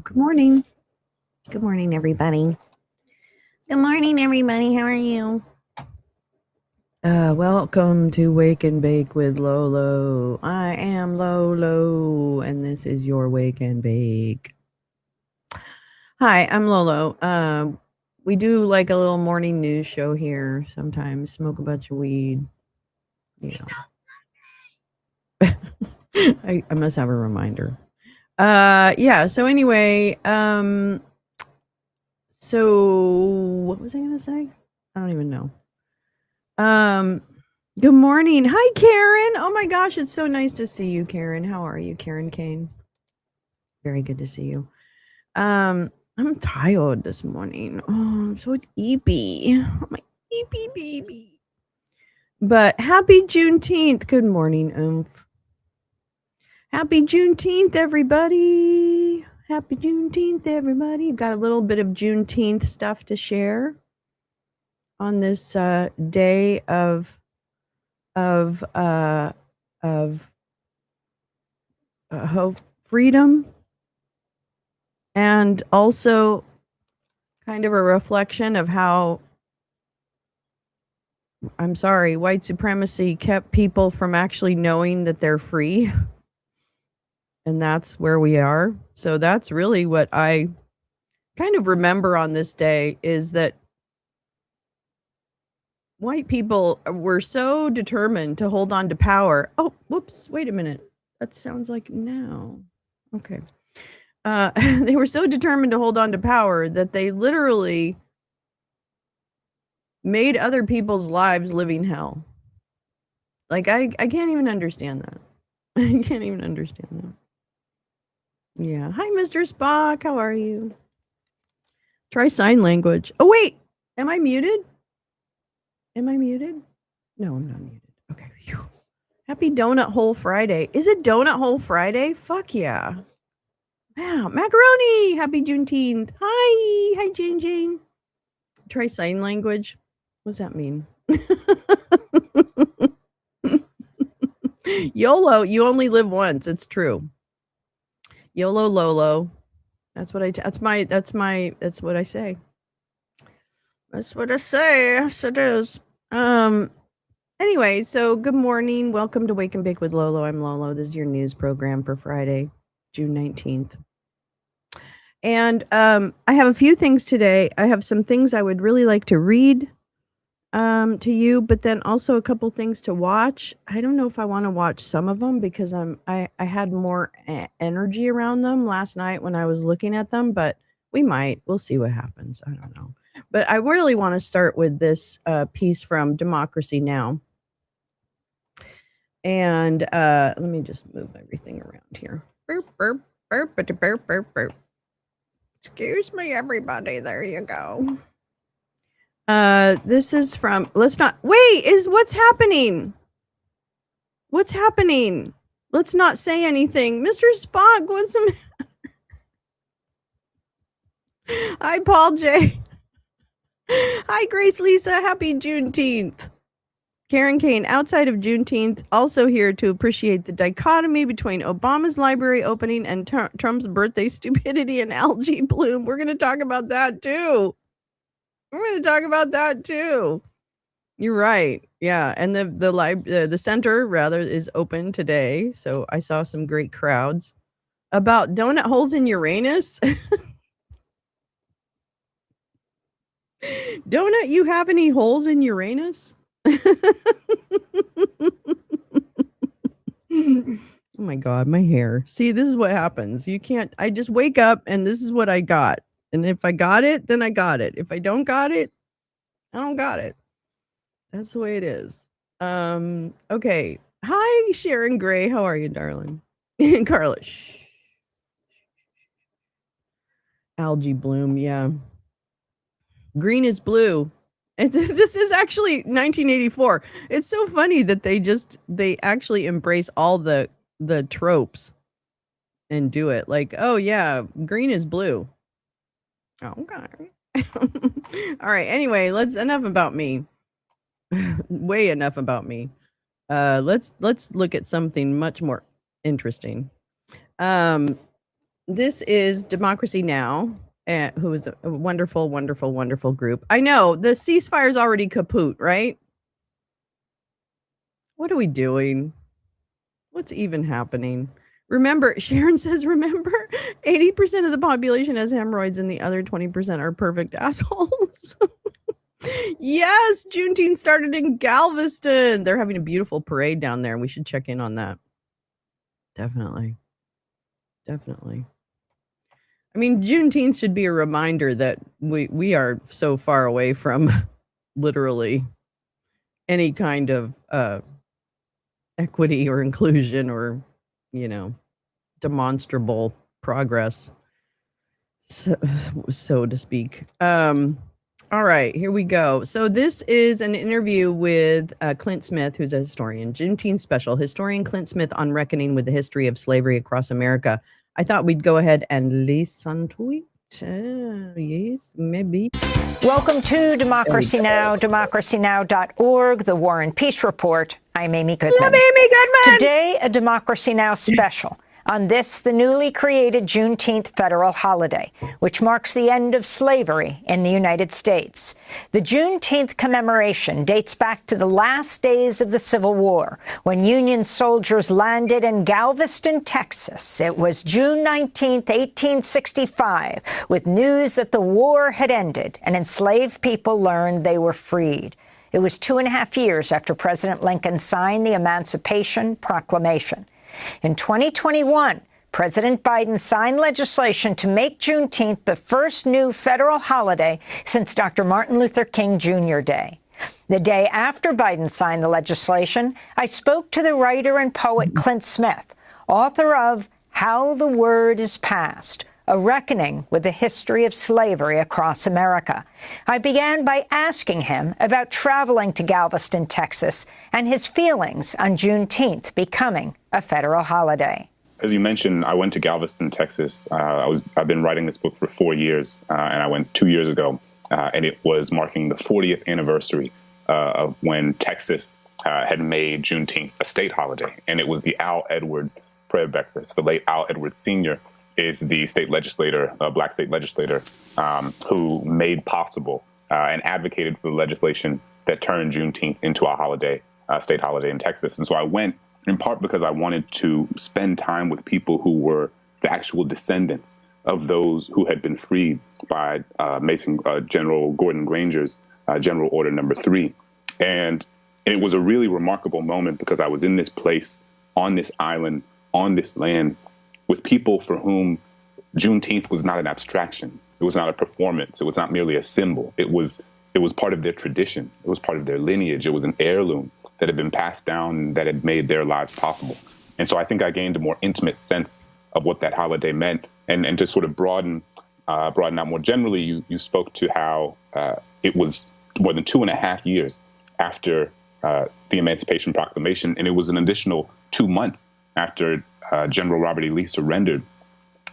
Good morning. Good morning, everybody. Good morning, everybody. How are you? Welcome to Wake and Bake with Lolo. I am Lolo, and this is your Wake and Bake. Hi, I'm Lolo. We do like a little morning news show here. Sometimes smoke a bunch of weed. You know, I must have a reminder. Yeah. So anyway, so what was I gonna say? I don't even know. Good morning. Hi, Karen. Oh my gosh, it's so nice to see you, Karen. How are you, Karen Kane? Very good to see you. I'm tired this morning. Oh, I'm so eepy. Oh, my eepy baby. But happy Juneteenth. Good morning, Oomph. Happy Juneteenth, everybody. Happy Juneteenth, everybody. Got a little bit of Juneteenth stuff to share on this day of hope, freedom, and also kind of a reflection of how, I'm sorry, white supremacy kept people from actually knowing that they're free. And that's where we are. So that's really what I kind of remember on this day, is that white people were so determined to hold on to power. Oh, whoops, wait a minute. That sounds like now. Okay. They were so determined to hold on to power that they literally made other people's lives living hell. Like, I can't even understand that. I can't even understand that. Yeah. Hi, Mr. Spock. How are you? Try sign language. Oh, wait. Am I muted? Am I muted? No, I'm not muted. Okay. Phew. Happy Donut Hole Friday. Is it Donut Hole Friday? Fuck yeah. Wow. Macaroni. Happy Juneteenth. Hi. Hi, Jane Jane. Try sign language. What does that mean? YOLO, you only live once. It's true. YOLO Lolo. That's what I that's what I say. That's what I say. Yes, it is. Anyway, so good morning. Welcome to Wake and Bake with Lolo. I'm Lolo. This is your news program for Friday, June 19th. And I have a few things today. I have some things I would really like to read to you, but then also a couple things to watch. I don't know if I want to watch some of them because I had more energy around them last night when I was looking at them, but we'll see what happens. I don't know. But I really want to start with this piece from Democracy Now. And let me just move everything around here. Burp, burp, burp, burp, burp, burp, burp. Excuse me, everybody. There you go. This is from, what's happening? What's happening? Let's not say anything. Mr. Spock, what's the Hi, Paul J. Hi, Grace Lisa. Happy Juneteenth. Karen Kane, outside of Juneteenth, also here to appreciate the dichotomy between Obama's library opening and Trump's birthday stupidity and algae bloom. We're going to talk about that too. You're right. Yeah, and the center rather is open today, so I saw some great crowds. About donut holes in Uranus. Donut, you have any holes in Uranus? Oh my god, my hair. See, this is what happens. I just wake up and this is what I got. And if I got it, then I got it. If I don't got it, I don't got it. That's the way it is. Okay. Hi, Sharon Gray. How are you, darling? Carla. Shh. Algae bloom, yeah. Green is blue. This is actually 1984. It's so funny that they actually embrace all the tropes and do it. Like, oh yeah, green is blue. Oh, okay. All right. Anyway, enough about me. Way enough about me. Let's look at something much more interesting. This is Democracy Now!, who is a wonderful, wonderful, wonderful group. I know the ceasefire's already kaput, right? What are we doing? What's even happening? Remember, Sharon says, remember, 80% of the population has hemorrhoids and the other 20% are perfect assholes. Yes, Juneteenth started in Galveston. They're having a beautiful parade down there. We should check in on that. Definitely. Definitely. I mean, Juneteenth should be a reminder that we are so far away from literally any kind of equity or inclusion or, demonstrable progress, so to speak. All right, here we go. So this is an interview with Clint Smith, who's a historian. Juneteenth special, historian Clint Smith on reckoning with the history of slavery across America. I thought we'd go ahead and listen to it. Yes, maybe. Welcome to Democracy Now!, democracynow.org, the War and Peace Report. I'm Amy Goodman. Love Amy Goodman! Today, a Democracy Now! Special. On this, the newly created Juneteenth federal holiday, which marks the end of slavery in the United States. The Juneteenth commemoration dates back to the last days of the Civil War, when Union soldiers landed in Galveston, Texas. It was June 19, 1865, with news that the war had ended and enslaved people learned they were freed. It was 2.5 years after President Lincoln signed the Emancipation Proclamation. In 2021, President Biden signed legislation to make Juneteenth the first new federal holiday since Dr. Martin Luther King Jr. Day. The day after Biden signed the legislation, I spoke to the writer and poet Clint Smith, author of How the Word is Passed, a reckoning with the history of slavery across America. I began by asking him about traveling to Galveston, Texas, and his feelings on Juneteenth becoming a federal holiday. As you mentioned, I went to Galveston, Texas. I've been writing this book for 4 years, and I went 2 years ago, and it was marking the 40th anniversary of when Texas had made Juneteenth a state holiday, and it was the Al Edwards prayer breakfast. The late Al Edwards Sr. is the state legislator, black state legislator, who made possible and advocated for the legislation that turned Juneteenth into a holiday, state holiday in Texas. And so I went in part because I wanted to spend time with people who were the actual descendants of those who had been freed by General Gordon Granger's General Order Number 3. And it was a really remarkable moment because I was in this place, on this island, on this land, with people for whom Juneteenth was not an abstraction. It was not a performance. It was not merely a symbol. It was part of their tradition. It was part of their lineage. It was an heirloom that had been passed down, that had made their lives possible. And so I think I gained a more intimate sense of what that holiday meant. And to sort of broaden out more generally, you spoke to how it was more than 2.5 years after the Emancipation Proclamation, and it was an additional 2 months after General Robert E. Lee surrendered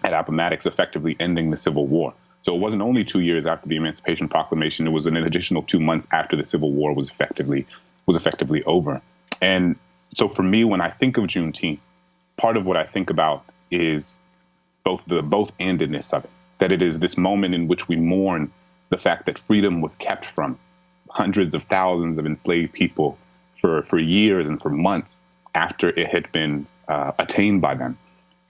at Appomattox, effectively ending the Civil War. So it wasn't only 2 years after the Emancipation Proclamation, it was an additional 2 months after the Civil War was effectively over. And so for me, when I think of Juneteenth, part of what I think about is both the both-andedness of it, that it is this moment in which we mourn the fact that freedom was kept from hundreds of thousands of enslaved people for years and for months after it had been attained by them.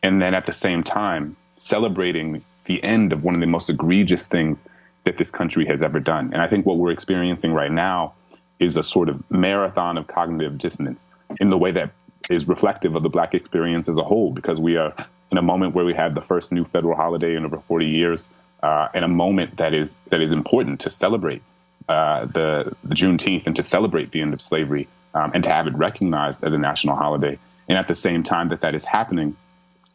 And then at the same time, celebrating the end of one of the most egregious things that this country has ever done. And I think what we're experiencing right now is a sort of marathon of cognitive dissonance in the way that is reflective of the Black experience as a whole, because we are in a moment where we have the first new federal holiday in over 40 years, and a moment that is important to celebrate the Juneteenth and to celebrate the end of slavery, and to have it recognized as a national holiday. And at the same time that is happening,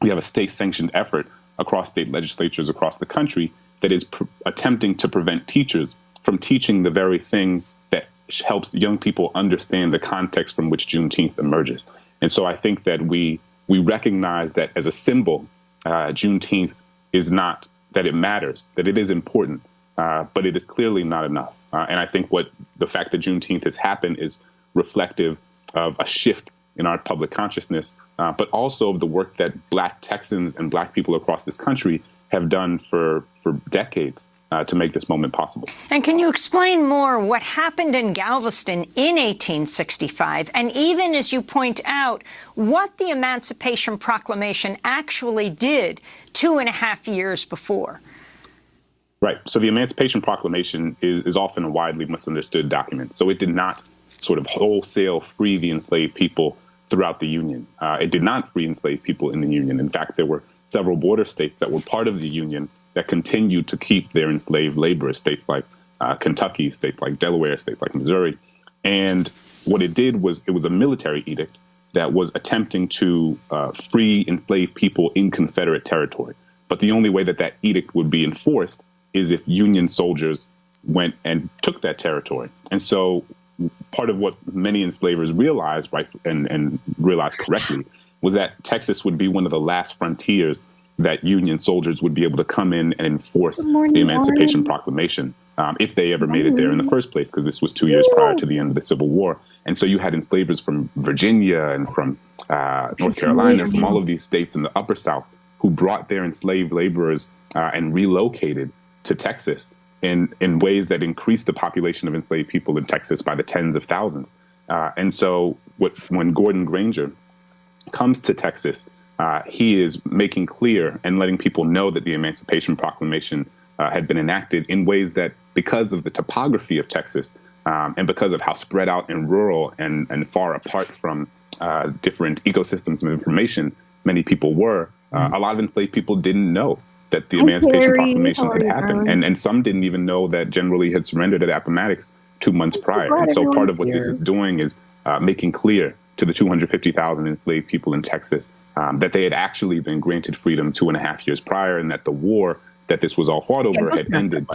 we have a state-sanctioned effort across state legislatures across the country that is attempting to prevent teachers from teaching the very thing that helps young people understand the context from which Juneteenth emerges. And so I think that we recognize that as a symbol, Juneteenth is not that it matters, that it is important, but it is clearly not enough. And I think what the fact that Juneteenth has happened is reflective of a shift in our public consciousness, but also of the work that Black Texans and Black people across this country have done for decades to make this moment possible. And can you explain more what happened in Galveston in 1865, and even, as you point out, what the Emancipation Proclamation actually did 2.5 years before? Right. So the Emancipation Proclamation is often a widely misunderstood document. So it did not sort of wholesale free the enslaved people throughout the Union. It did not free enslaved people in the Union. In fact, there were several border states that were part of the Union that continued to keep their enslaved laborers, states like Kentucky, states like Delaware, states like Missouri. And what it did was it was a military edict that was attempting to free enslaved people in Confederate territory. But the only way that that edict would be enforced is if Union soldiers went and took that territory. And so part of what many enslavers realized, right, and realized correctly, was that Texas would be one of the last frontiers that Union soldiers would be able to come in and enforce the Emancipation Proclamation if they ever made it there in the first place, because this was 2 years prior to the end of the Civil War. And so you had enslavers from Virginia and from North Carolina, from all of these states in the Upper South, who brought their enslaved laborers and relocated to Texas in ways that increased the population of enslaved people in Texas by the tens of thousands. And so when Gordon Granger comes to Texas, he is making clear and letting people know that the Emancipation Proclamation had been enacted in ways that, because of the topography of Texas and because of how spread out and rural and far apart from different ecosystems of information many people were, a lot of enslaved people didn't know that the Emancipation Proclamation had happened. And some didn't even know that General Lee had surrendered at Appomattox 2 months prior. And so part of what this is doing is making clear to the 250,000 enslaved people in Texas that they had actually been granted freedom 2.5 years prior, and that the war that this was all fought over had ended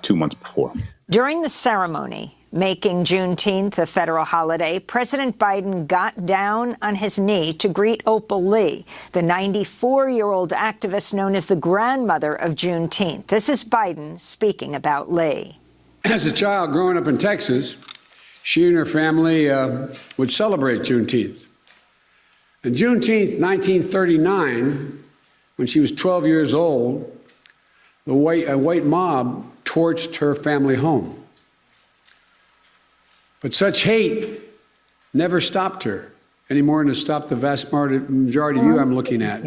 2 months before. During the ceremony making Juneteenth a federal holiday, President Biden got down on his knee to greet Opal Lee, the 94-year-old activist known as the grandmother of Juneteenth. This is Biden speaking about Lee. As a child growing up in Texas, she and her family would celebrate Juneteenth. And Juneteenth, 1939, when she was 12 years old, a white mob torched her family home. But such hate never stopped her, any more than it stopped the vast majority of you I'm looking at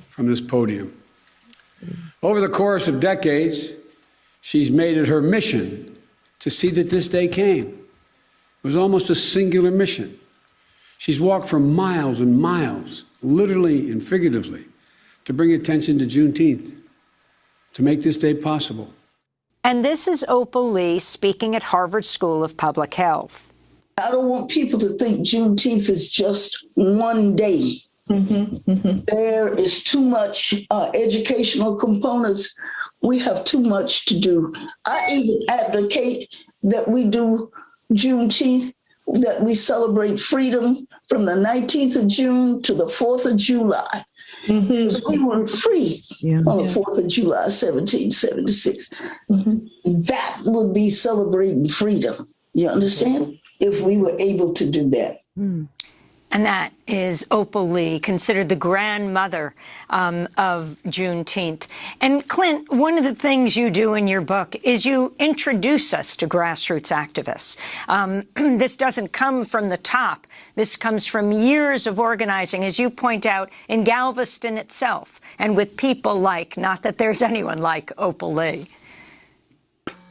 from this podium. Over the course of decades, she's made it her mission to see that this day came. It was almost a singular mission. She's walked for miles and miles, literally and figuratively, to bring attention to Juneteenth, to make this day possible. And this is Opal Lee speaking at Harvard School of Public Health. I don't want people to think Juneteenth is just one day. There is too much educational components. We have too much to do. I even advocate that we do Juneteenth, that we celebrate freedom from the 19th of June to the 4th of July. Because we were free on the 4th of July, 1776. That would be celebrating freedom. You understand? If we were able to do that. And that is Opal Lee, considered the grandmother of Juneteenth. And Clint, one of the things you do in your book is you introduce us to grassroots activists. This doesn't come from the top. This comes from years of organizing, as you point out, in Galveston itself, and with people like, not that there's anyone like Opal Lee.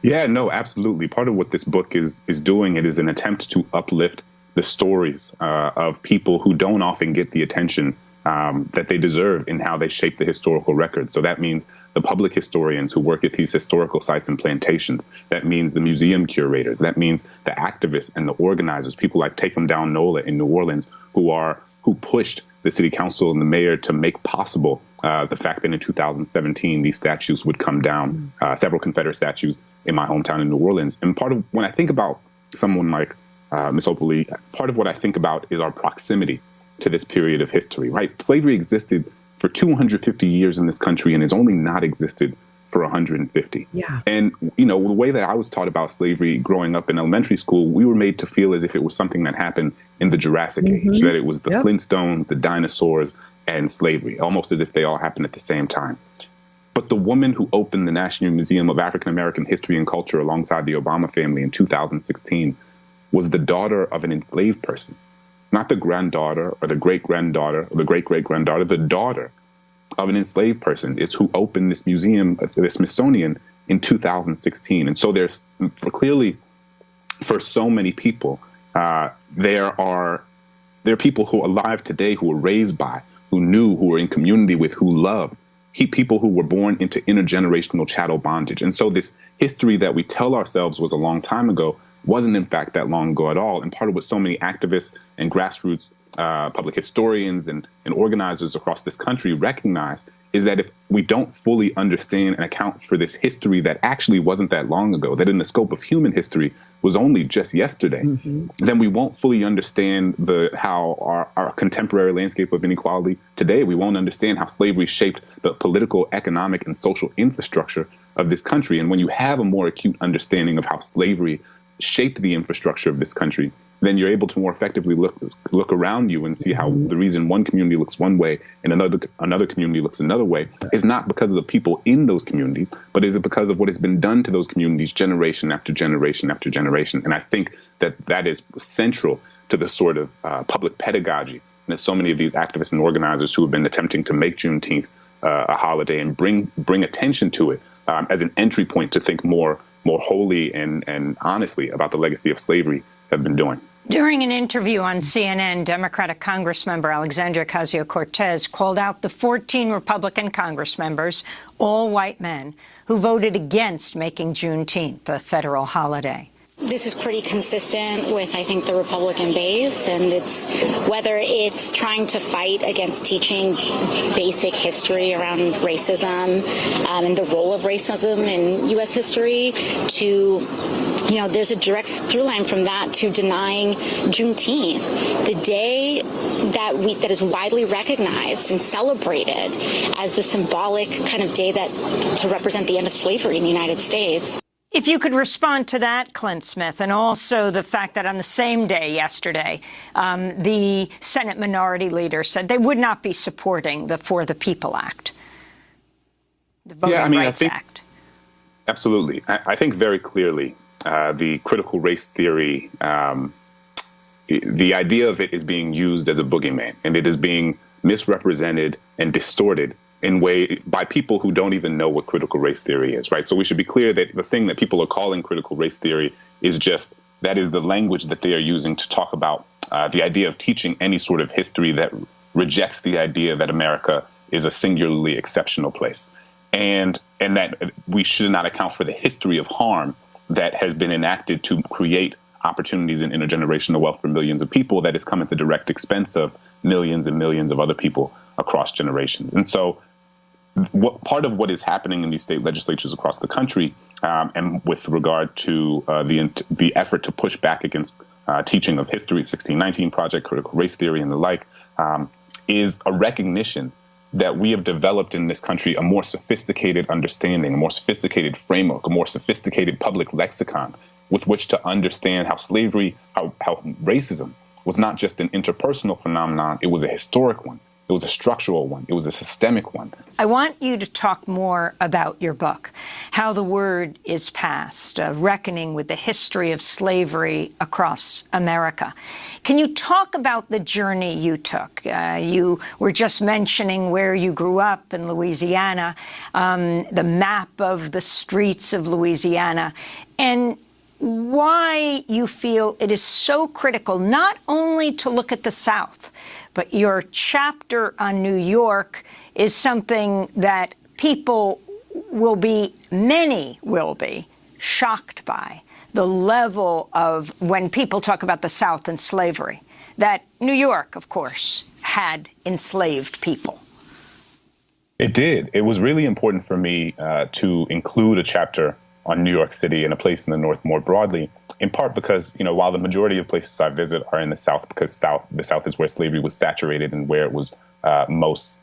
Yeah, no, absolutely. Part of what this book is doing, it is an attempt to uplift the stories of people who don't often get the attention that they deserve in how they shape the historical record. So that means the public historians who work at these historical sites and plantations. That means the museum curators. That means the activists and the organizers, people like Take 'em Down Nola in New Orleans, who pushed the city council and the mayor to make possible the fact that in 2017 these statues would come down, several Confederate statues in my hometown in New Orleans. And part of when I think about someone like Miss Opal Lee, part of what I think about is our proximity to this period of history, right? Slavery existed for 250 years in this country and has only not existed for 150. Yeah. And, you know, the way that I was taught about slavery growing up in elementary school, we were made to feel as if it was something that happened in the Jurassic Age, that it was the Flintstones, the dinosaurs, and slavery, almost as if they all happened at the same time. But the woman who opened the National Museum of African American History and Culture alongside the Obama family in 2016 was the daughter of an enslaved person, not the granddaughter or the great-granddaughter or the great-great-granddaughter. The daughter of an enslaved person is who opened this museum, the Smithsonian, in 2016. And so there's clearly, for so many people, there are people who are alive today who were raised by, who knew, who were in community with, who loved, people who were born into intergenerational chattel bondage. And so this history that we tell ourselves was a long time ago wasn't in fact that long ago at all. And part of what so many activists and grassroots public historians and organizers across this country recognize is that if we don't fully understand and account for this history that actually wasn't that long ago, that in the scope of human history was only just yesterday, then we won't fully understand how our contemporary landscape of inequality today. We won't understand how slavery shaped the political, economic, and social infrastructure of this country. And when you have a more acute understanding of how slavery shaped the infrastructure of this country, then you're able to more effectively look around you and see how the reason one community looks one way and another community looks another way is not because of the people in those communities, but is it because of what has been done to those communities generation after generation after generation. And I think that is central to the sort of public pedagogy that so many of these activists and organizers who have been attempting to make Juneteenth a holiday and bring attention to it as an entry point to think more wholly and honestly about the legacy of slavery have been doing. During an interview on CNN, Democratic Congressmember Alexandria Ocasio-Cortez called out the 14 Republican Congress members, all white men, who voted against making Juneteenth a federal holiday. This is pretty consistent with, I think, the Republican base, and it's whether it's trying to fight against teaching basic history around racism and the role of racism in U.S. history to, you know, there's a direct through line from that to denying Juneteenth, the day that is widely recognized and celebrated as the symbolic kind of day that to represent the end of slavery in the United States. If you could respond to that, Clint Smith, and also the fact that on the same day yesterday, the Senate Minority Leader said they would not be supporting the For the People Act, the Voting Rights Act. Absolutely. I think very clearly the critical race theory, the idea of it is being used as a boogeyman, and it is being misrepresented and distorted by people who don't even know what critical race theory is, right? So we should be clear that the thing that people are calling critical race theory is that is the language that they are using to talk about the idea of teaching any sort of history that rejects the idea that America is a singularly exceptional place, and that we should not account for the history of harm that has been enacted to create opportunities and intergenerational wealth for millions of people that has come at the direct expense of millions and millions of other people across generations. And so part of what is happening in these state legislatures across the country, and with regard to the effort to push back against teaching of history, 1619 Project, critical race theory, and the like, is a recognition that we have developed in this country a more sophisticated understanding, a more sophisticated framework, a more sophisticated public lexicon with which to understand how slavery, how racism was not just an interpersonal phenomenon, it was a historic one. It was a structural one. It was a systemic one. I want you to talk more about your book, How the Word is Passed, Reckoning with the History of Slavery Across America. Can you talk about the journey you took? You were just mentioning where you grew up in Louisiana, the map of the streets of Louisiana, and why you feel it is so critical not only to look at the South, but your chapter on New York is something that many will be shocked by, the level of when people talk about the South and slavery, that New York, of course, had enslaved people. It did. It was really important for me to include a chapter on New York City and a place in the North more broadly, in part because, you know, while the majority of places I visit are in the South, because the South is where slavery was saturated and where it was most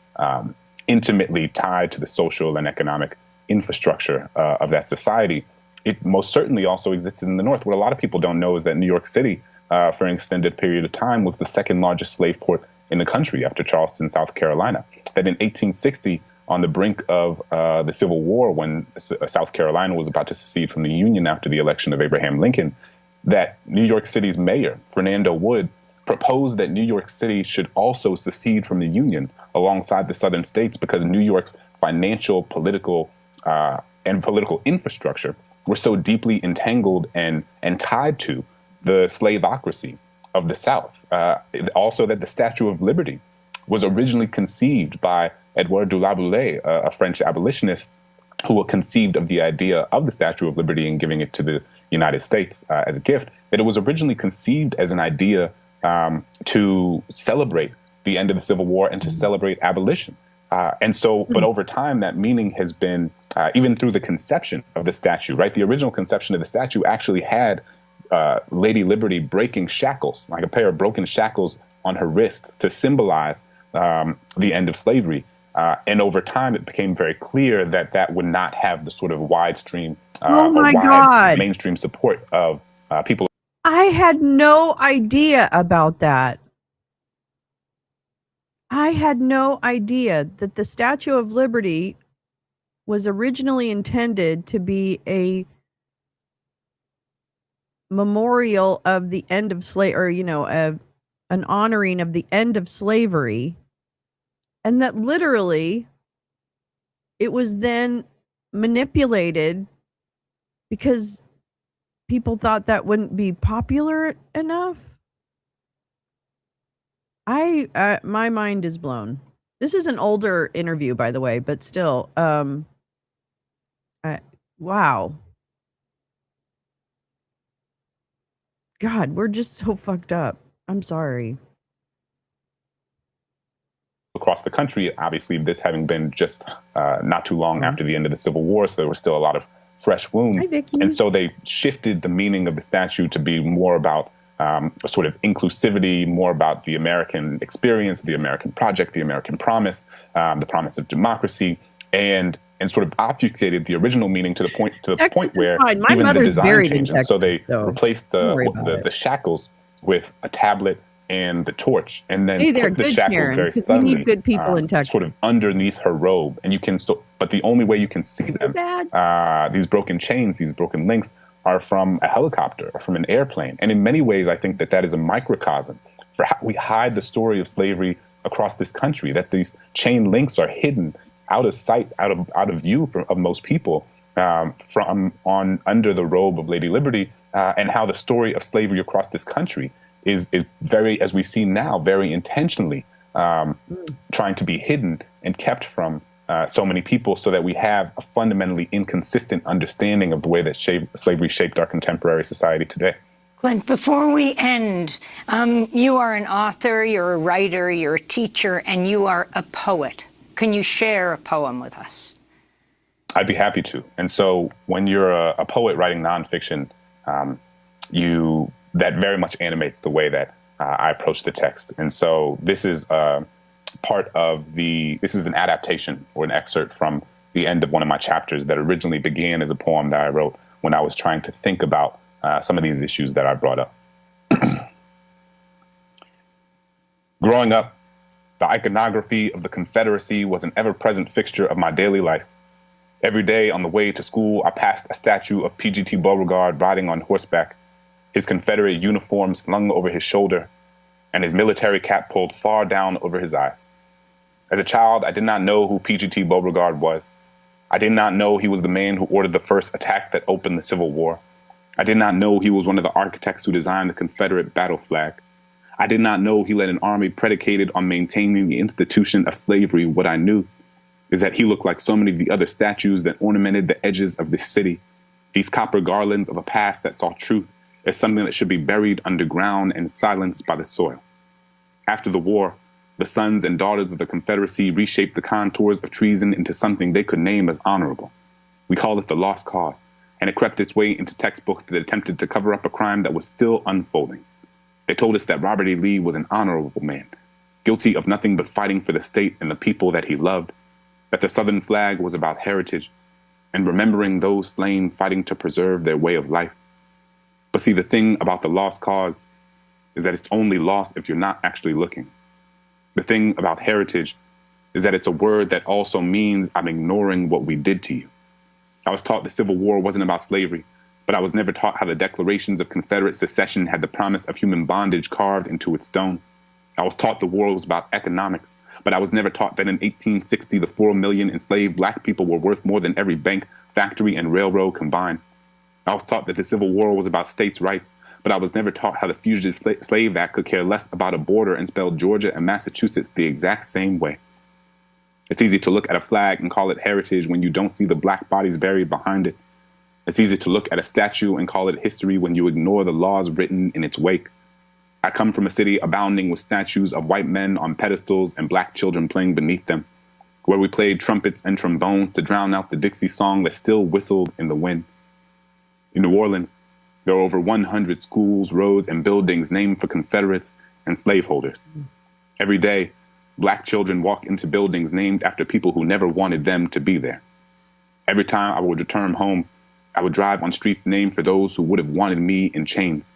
intimately tied to the social and economic infrastructure of that society. It most certainly also existed in the North. What a lot of people don't know is that New York City, for an extended period of time, was the second largest slave port in the country after Charleston, South Carolina. That in 1860, on the brink of the Civil War, when South Carolina was about to secede from the Union after the election of Abraham Lincoln, that New York City's mayor, Fernando Wood, proposed that New York City should also secede from the Union alongside the southern states because New York's financial, political, and political infrastructure were so deeply entangled and tied to the slaveocracy of the South. Also that the Statue of Liberty was originally conceived by Edouard de la Boulaye, a French abolitionist who conceived of the idea of the Statue of Liberty and giving it to the United States as a gift, that it was originally conceived as an idea to celebrate the end of the Civil War and to celebrate abolition. But over time, that meaning has been, even through the conception of the statue, right? The original conception of the statue actually had Lady Liberty breaking shackles, like a pair of broken shackles on her wrist to symbolize the end of slavery. And over time, it became very clear that that would not have the sort of mainstream support of people. I had no idea about that. I had no idea that the Statue of Liberty was originally intended to be a memorial of the end of slavery, or, you know, an honoring of the end of slavery. And that literally it was then manipulated because people thought that wouldn't be popular enough. My mind is blown. This is an older interview, by the way, but still, wow. God, we're just so fucked up. I'm sorry. Across the country, obviously, this having been just not too long after the end of the Civil War, so there were still a lot of fresh wounds. Hi, Vicky. And so they shifted the meaning of the statue to be more about a sort of inclusivity, more about the American experience, the American project, the American promise, the promise of democracy, and sort of obfuscated the original meaning to the point where even the design changed. And so they replaced the shackles with a tablet and the torch, and then put the shackles very subtly, we need good people in Texas, sort of underneath her robe. And you can, but the only way you can see them, these broken chains, these broken links, are from a helicopter or from an airplane. And in many ways, I think that is a microcosm for how we hide the story of slavery across this country, that these chain links are hidden out of sight, out of view of most people, from under the robe of Lady Liberty, and how the story of slavery across this country is very, as we see now, very intentionally trying to be hidden and kept from so many people, so that we have a fundamentally inconsistent understanding of the way that slavery shaped our contemporary society today. Glenn, before we end, you are an author, you're a writer, you're a teacher, and you are a poet. Can you share a poem with us? I'd be happy to. And so when you're a poet writing nonfiction, that very much animates the way that I approach the text. And so this is this is an adaptation or an excerpt from the end of one of my chapters that originally began as a poem that I wrote when I was trying to think about some of these issues that I brought up. Growing up, the iconography of the Confederacy was an ever-present fixture of my daily life. Every day on the way to school, I passed a statue of P.G.T. Beauregard riding on horseback, his Confederate uniform slung over his shoulder, and his military cap pulled far down over his eyes. As a child, I did not know who P.G.T. Beauregard was. I did not know he was the man who ordered the first attack that opened the Civil War. I did not know he was one of the architects who designed the Confederate battle flag. I did not know he led an army predicated on maintaining the institution of slavery. What I knew is that he looked like so many of the other statues that ornamented the edges of this city, these copper garlands of a past that saw truth as something that should be buried underground and silenced by the soil. After the war, the sons and daughters of the Confederacy reshaped the contours of treason into something they could name as honorable. We call it the lost cause, and it crept its way into textbooks that attempted to cover up a crime that was still unfolding. They told us that Robert E. Lee was an honorable man, guilty of nothing but fighting for the state and the people that he loved, that the Southern flag was about heritage, and remembering those slain fighting to preserve their way of life. But see, the thing about the lost cause is that it's only lost if you're not actually looking. The thing about heritage is that it's a word that also means I'm ignoring what we did to you. I was taught the Civil War wasn't about slavery, but I was never taught how the declarations of Confederate secession had the promise of human bondage carved into its stone. I was taught the war was about economics, but I was never taught that in 1860, the 4 million enslaved black people were worth more than every bank, factory, and railroad combined. I was taught that the Civil War was about states' rights, but I was never taught how the Fugitive Slave Act could care less about a border and spell Georgia and Massachusetts the exact same way. It's easy to look at a flag and call it heritage when you don't see the black bodies buried behind it. It's easy to look at a statue and call it history when you ignore the laws written in its wake. I come from a city abounding with statues of white men on pedestals and black children playing beneath them, where we played trumpets and trombones to drown out the Dixie song that still whistled in the wind. In New Orleans, there are over 100 schools, roads, and buildings named for Confederates and slaveholders. Every day, black children walk into buildings named after people who never wanted them to be there. Every time I would return home, I would drive on streets named for those who would have wanted me in chains.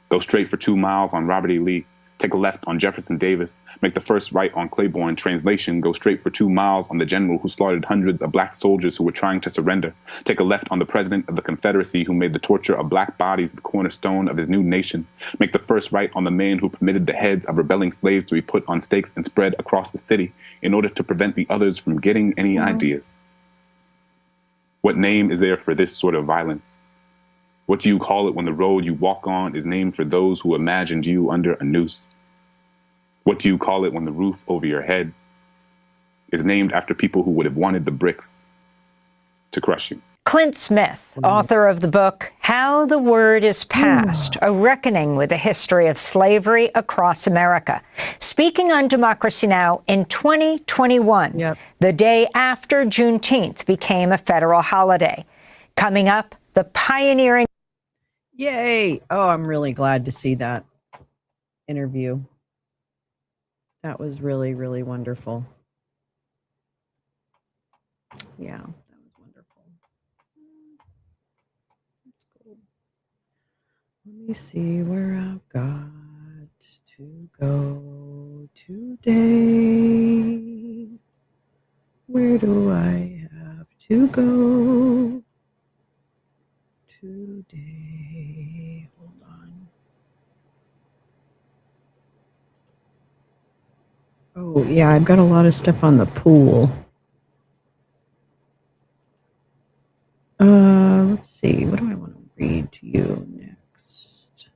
Go straight for 2 miles on Robert E. Lee, take a left on Jefferson Davis, make the first right on Claiborne. Translation, go straight for 2 miles on the general who slaughtered hundreds of black soldiers who were trying to surrender. Take a left on the president of the Confederacy who made the torture of black bodies the cornerstone of his new nation. Make the first right on the man who permitted the heads of rebelling slaves to be put on stakes and spread across the city in order to prevent the others from getting any ideas. What name is there for this sort of violence? What do you call it when the road you walk on is named for those who imagined you under a noose? What do you call it when the roof over your head is named after people who would have wanted the bricks to crush you? Clint Smith, author of the book, How the Word is Passed, A Reckoning with the History of Slavery Across America, speaking on Democracy Now! In 2021, the day after Juneteenth became a federal holiday. Coming up, the pioneering... Yay! Oh, I'm really glad to see that interview. That was really, really wonderful. Yeah, that was wonderful. Let me see where I've got to go today. Where do I have to go today? Hold on. Oh, yeah, I've got a lot of stuff on the pool. Let's see. What do I want to read to you next?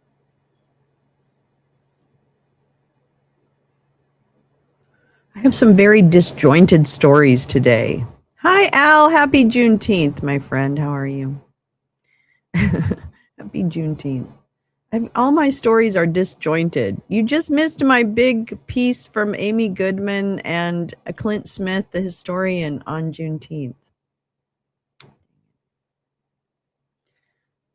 I have some very disjointed stories today. Hi, Al. Happy Juneteenth, my friend. How are you? Happy Juneteenth. All my stories are disjointed. You just missed my big piece from Amy Goodman and Clint Smith, the historian, on Juneteenth.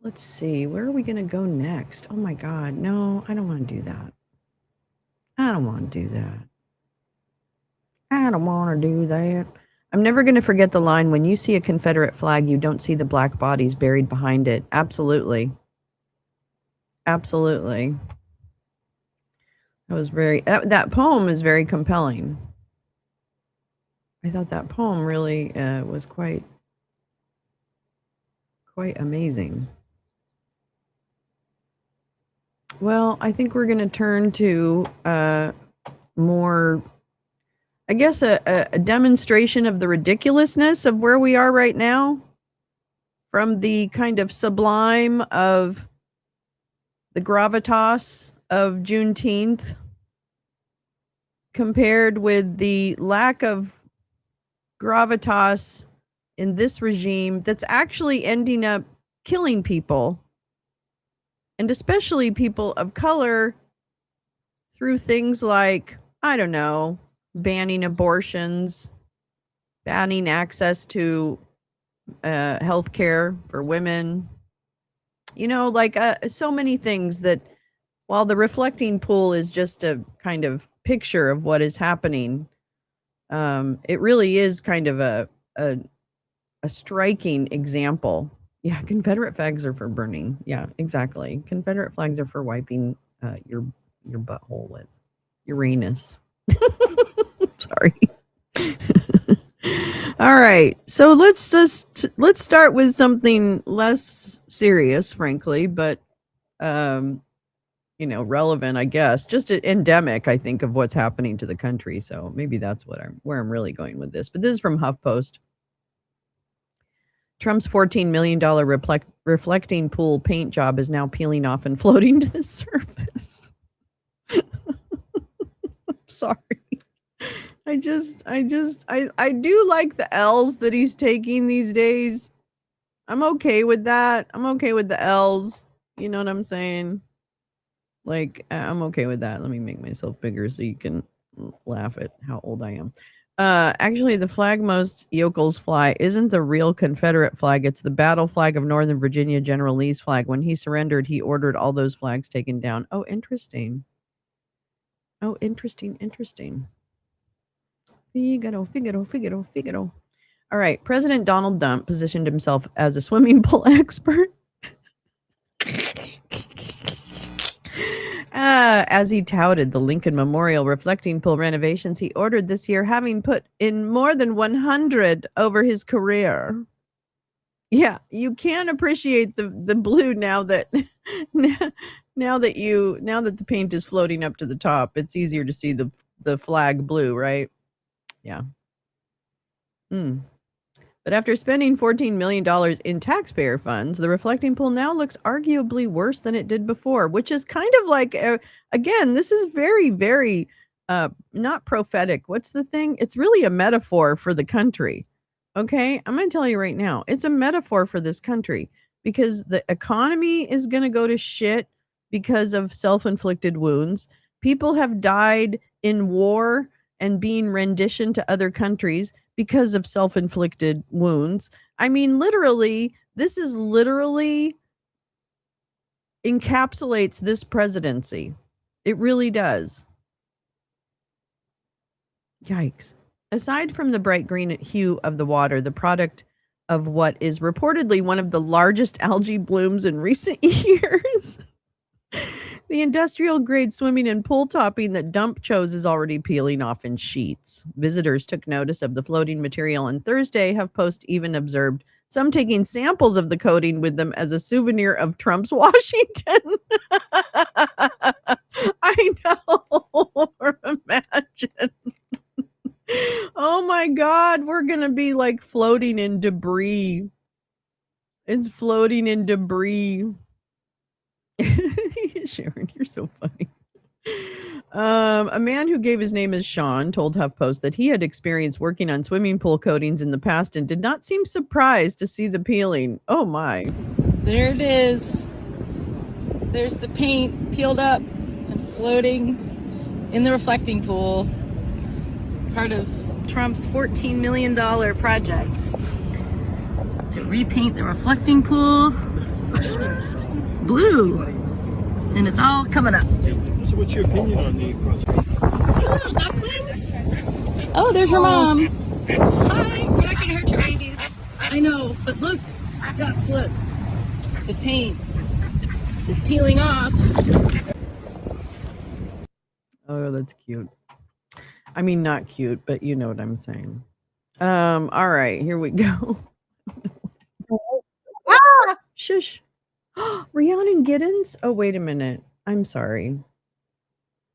Let's see. Where are we going to go next? Oh, my God. No, I don't want to do that. I don't want to do that. I don't want to do that. I'm never going to forget the line, when you see a Confederate flag, you don't see the black bodies buried behind it. Absolutely. Absolutely. That poem is very compelling. I thought that poem really was quite amazing. Well, I think we're going to turn to more, I guess, a demonstration of the ridiculousness of where we are right now, from the kind of sublime of the gravitas of Juneteenth compared with the lack of gravitas in this regime that's actually ending up killing people, and especially people of color, through things like, I don't know, banning abortions, banning access to health care for women, like so many things that, while the reflecting pool is just a kind of picture of what is happening, it really is kind of a a striking example. Yeah, Confederate flags are for burning. Yeah, exactly. Confederate flags are for wiping your butthole with Uranus. Sorry. All right. So let's start with something less serious, frankly, but relevant, I guess. Just endemic, I think, of what's happening to the country. So maybe that's where I'm really going with this. But this is from HuffPost. Trump's $14 million reflecting pool paint job is now peeling off and floating to the surface. I'm sorry. I do like the L's that he's taking these days. I'm okay with that. I'm okay with the L's. You know what I'm saying? Like, I'm okay with that. Let me make myself bigger so you can laugh at how old I am. Actually, the flag most yokels fly isn't the real Confederate flag. It's the battle flag of Northern Virginia, General Lee's flag. When he surrendered, he ordered all those flags taken down. Oh, interesting. Figaro. All right. President Donald Trump positioned himself as a swimming pool expert. As he touted the Lincoln Memorial reflecting pool renovations he ordered this year, having put in more than 100 over his career. Yeah, you can appreciate the blue now that now that the paint is floating up to the top. It's easier to see the flag blue, right? Yeah. But after spending $14 million in taxpayer funds, the reflecting pool now looks arguably worse than it did before, which is kind of like, again, this is very, very not prophetic. What's the thing? It's really a metaphor for the country. Okay, I'm going to tell you right now, it's a metaphor for this country because the economy is going to go to shit because of self-inflicted wounds. People have died in war and being rendition to other countries because of self-inflicted wounds. I mean, literally, this is literally encapsulates this presidency. It really does. Yikes. Aside from the bright green hue of the water, the product of what is reportedly one of the largest algae blooms in recent years, the industrial-grade swimming and pool topping that Dump chose is already peeling off in sheets. Visitors took notice of the floating material on Thursday. HuffPost even observed some taking samples of the coating with them as a souvenir of Trump's Washington. I know. Imagine. Oh my God, we're going to be like floating in debris. It's floating in debris. Sharon, you're so funny. A man who gave his name as Sean told HuffPost that he had experience working on swimming pool coatings in the past and did not seem surprised to see the peeling. Oh my. There it is. There's the paint peeled up and floating in the reflecting pool. Part of Trump's $14 million project to repaint the reflecting pool blue. And it's all coming up. So what's your opinion on the project? Little ducklings. Oh, there's your mom. Hi, we're not gonna hurt your babies. I know, but look, ducks, look. The paint is peeling off. Oh, that's cute. I mean, not cute, but you know what I'm saying. All right, here we go. Shush. Rhiannon Giddens? Oh, wait a minute. I'm sorry.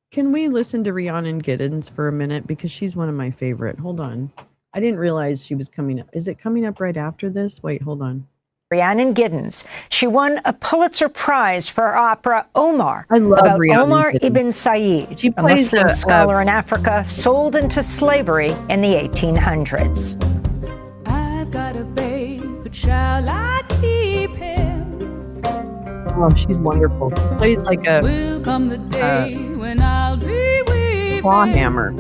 Can we listen to Rhiannon Giddens for a minute? Because she's one of my favorite. Hold on. I didn't realize she was coming up. Is it coming up right after this? Wait, hold on. Rhiannon Giddens. She won a Pulitzer Prize for her opera Omar, I love about Rhiannon Omar Giddens. ibn Said, She a plays Muslim a scholar in Africa sold into slavery in the 1800s. I've got a babe, but shall I keep him? Oh, she's wonderful. She plays like a Will come the day when I'll be weeping. claw hammer.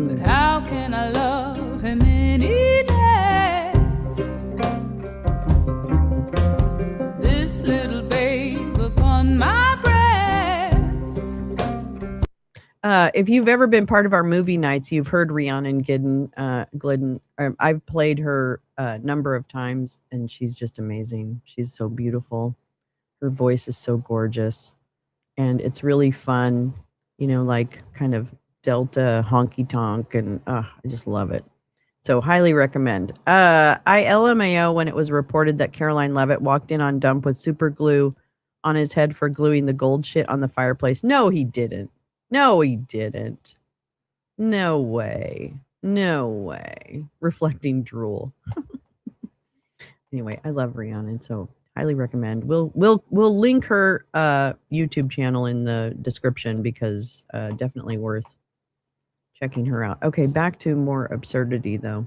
But how can I love him any less? This little babe upon my breast. If you've ever been part of our movie nights, you've heard Rhiannon Glidden. I've played her a number of times, and she's just amazing. She's so beautiful. Her voice is so gorgeous, and it's really fun, like kind of Delta honky tonk, and I just love it. So highly recommend. I LMAO when it was reported that Caroline Leavitt walked in on Dump with super glue on his head for gluing the gold shit on the fireplace. No, he didn't. No, he didn't. No way. No way. Reflecting drool. Anyway, I love Rhiannon, so highly recommend. We'll link her YouTube channel in the description because definitely worth checking her out. Okay, back to more absurdity though.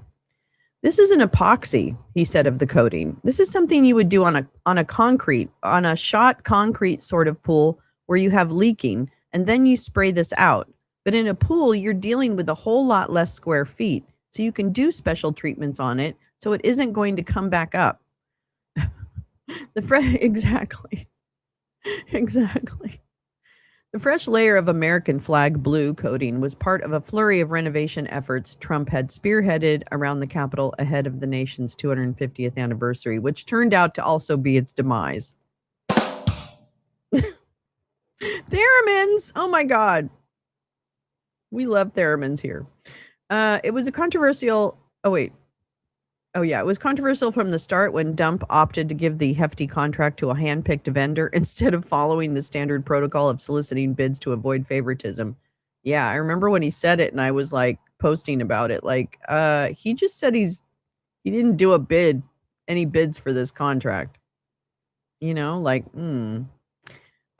This is an epoxy, he said of the coating. This is something you would do on a shot concrete sort of pool where you have leaking, and then you spray this out. But in a pool, you're dealing with a whole lot less square feet, so you can do special treatments on it so it isn't going to come back up. Exactly. The fresh layer of American flag blue coating was part of a flurry of renovation efforts Trump had spearheaded around the Capitol ahead of the nation's 250th anniversary, which turned out to also be its demise. Theremins! Oh my God. We love Theremins here. It was a controversial... it was controversial from the start when Dump opted to give the hefty contract to a hand-picked vendor instead of following the standard protocol of soliciting bids to avoid favoritism. Yeah, I remember when he said it and I was like posting about it. Like, he just said he didn't do any bids for this contract.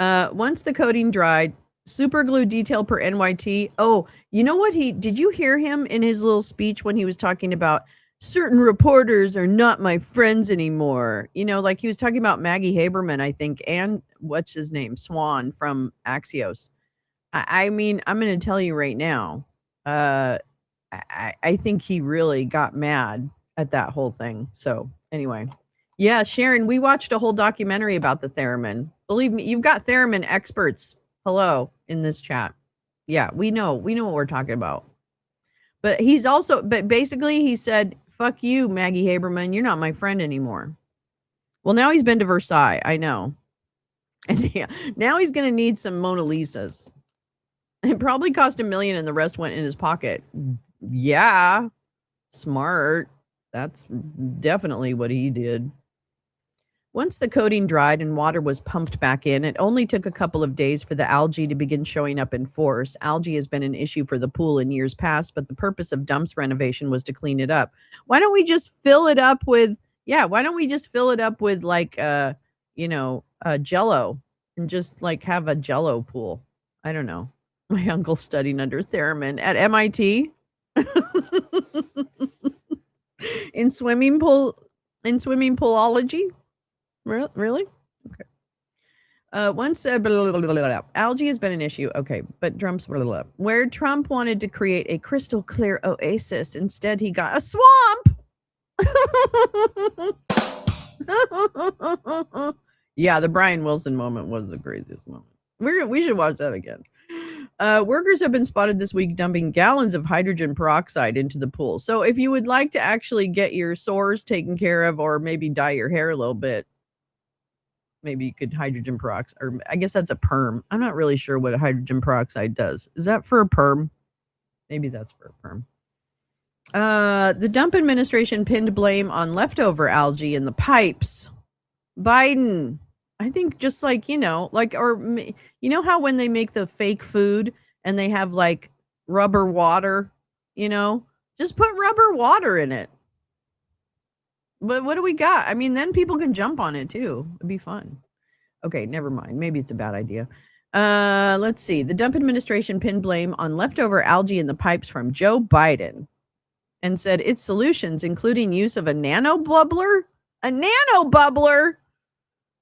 Once the coating dried, super glue detail per NYT. Oh, you know what did you hear him in his little speech when he was talking about certain reporters are not my friends anymore? Like he was talking about Maggie Haberman, I think, and what's his name? Swan from Axios. I mean, I'm going to tell you right now, I think he really got mad at that whole thing. So anyway, yeah, Sharon, we watched a whole documentary about the theremin. Believe me, you've got theremin experts. Hello in this chat. Yeah, we know what we're talking about. But basically he said, fuck you, Maggie Haberman. You're not my friend anymore. Well, now he's been to Versailles. I know. And yeah, now he's going to need some Mona Lisas. It probably cost $1 million and the rest went in his pocket. Yeah. Smart. That's definitely what he did. Once the coating dried and water was pumped back in, it only took a couple of days for the algae to begin showing up in force. Algae has been an issue for the pool in years past, but the purpose of Dump's renovation was to clean it up. Why don't we just fill it up with like, Jell-O and just like have a Jell-O pool? I don't know. My uncle's studying under Theremin at MIT in swimming poolology. Really? Okay. Once algae has been an issue. Okay, but Trump's where Trump wanted to create a crystal clear oasis, instead he got a swamp. Yeah, the Brian Wilson moment was the craziest moment. We should watch that again. Workers have been spotted this week dumping gallons of hydrogen peroxide into the pool. So if you would like to actually get your sores taken care of, or maybe dye your hair a little bit, maybe you could hydrogen peroxide, or I guess that's a perm. I'm not really sure what a hydrogen peroxide does. Is that for a perm? Maybe that's for a perm. The Dump administration pinned blame on leftover algae in the pipes. Biden, I think just like, how when they make the fake food and they have like rubber water, just put rubber water in it. But what do we got? I mean, then people can jump on it too. It'd be fun. Okay, never mind. Maybe it's a bad idea. Let's see. The Dump administration pinned blame on leftover algae in the pipes from Joe Biden and said its solutions, including use of a nanobubbler,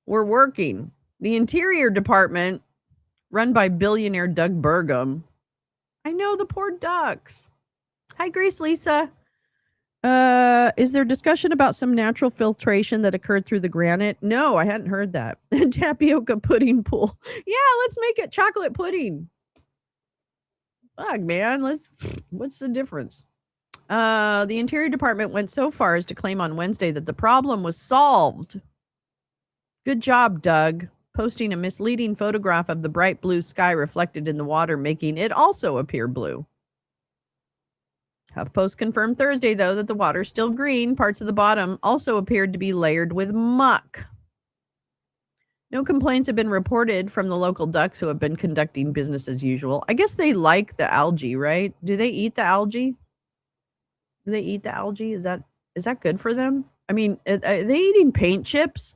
were working. The Interior Department, run by billionaire Doug Burgum. I know, the poor ducks. Hi, Grace Lisa. Is there discussion about some natural filtration that occurred through the granite? No, I hadn't heard that. Tapioca pudding pool. Yeah, let's make it chocolate pudding. Fuck, man. What's the difference? The Interior Department went so far as to claim on Wednesday that the problem was solved. Good job, Doug. Posting a misleading photograph of the bright blue sky reflected in the water, making it also appear blue. HuffPost confirmed Thursday, though, that the water's still green. Parts of the bottom also appeared to be layered with muck. No complaints have been reported from the local ducks who have been conducting business as usual. I guess they like the algae, right? Do they eat the algae? Do they eat the algae? Is that good for them? I mean, are they eating paint chips?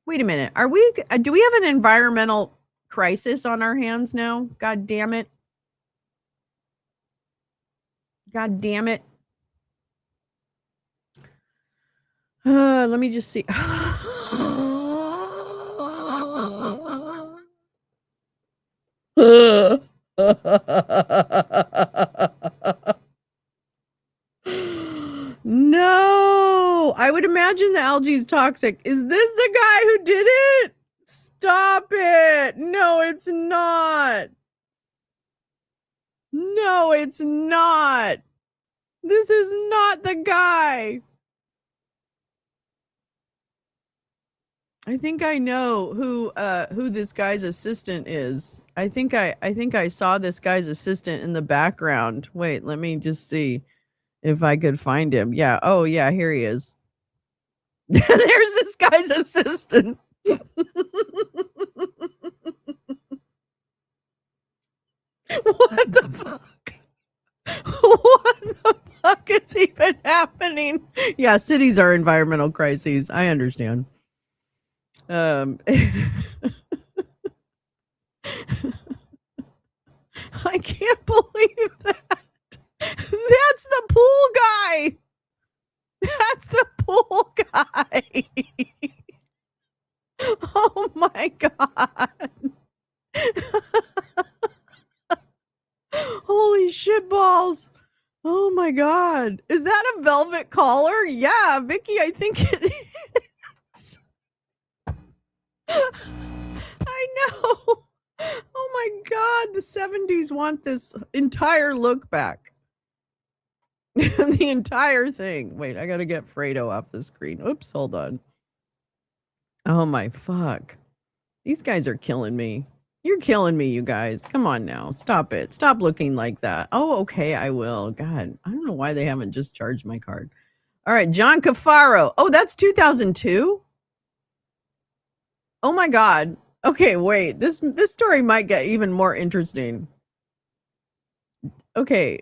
Wait a minute. Do we have an environmental crisis on our hands now? God damn it. God damn it. Let me just see. No, I would imagine the algae is toxic. Is this the guy who did it? Stop it. No, it's not. No, it's not. This is not the guy. I think I know who this guy's assistant is. I think I saw this guy's assistant in the background. Wait, let me just see if I could find him. Yeah. Oh, yeah, here he is. There's this guy's assistant. What the fuck? What the fuck is even happening? Yeah, cities are environmental crises. I understand. I can't believe that. That's the pool guy. That's the pool guy. Oh my God. Holy shit balls. Oh my God. Is that a velvet collar? Yeah, Vicky, I think it is. I know. Oh my God. The 70s want this entire look back. The entire thing. Wait, I gotta get Fredo off the screen. Oops, hold on. Oh my fuck. These guys are killing me. You're killing me, you guys. Come on now. Stop it. Stop looking like that. Oh, okay, I will. God, I don't know why they haven't just charged my card. All right, John Cafaro. Oh, that's 2002? Oh my God. Okay, wait. This story might get even more interesting. Okay.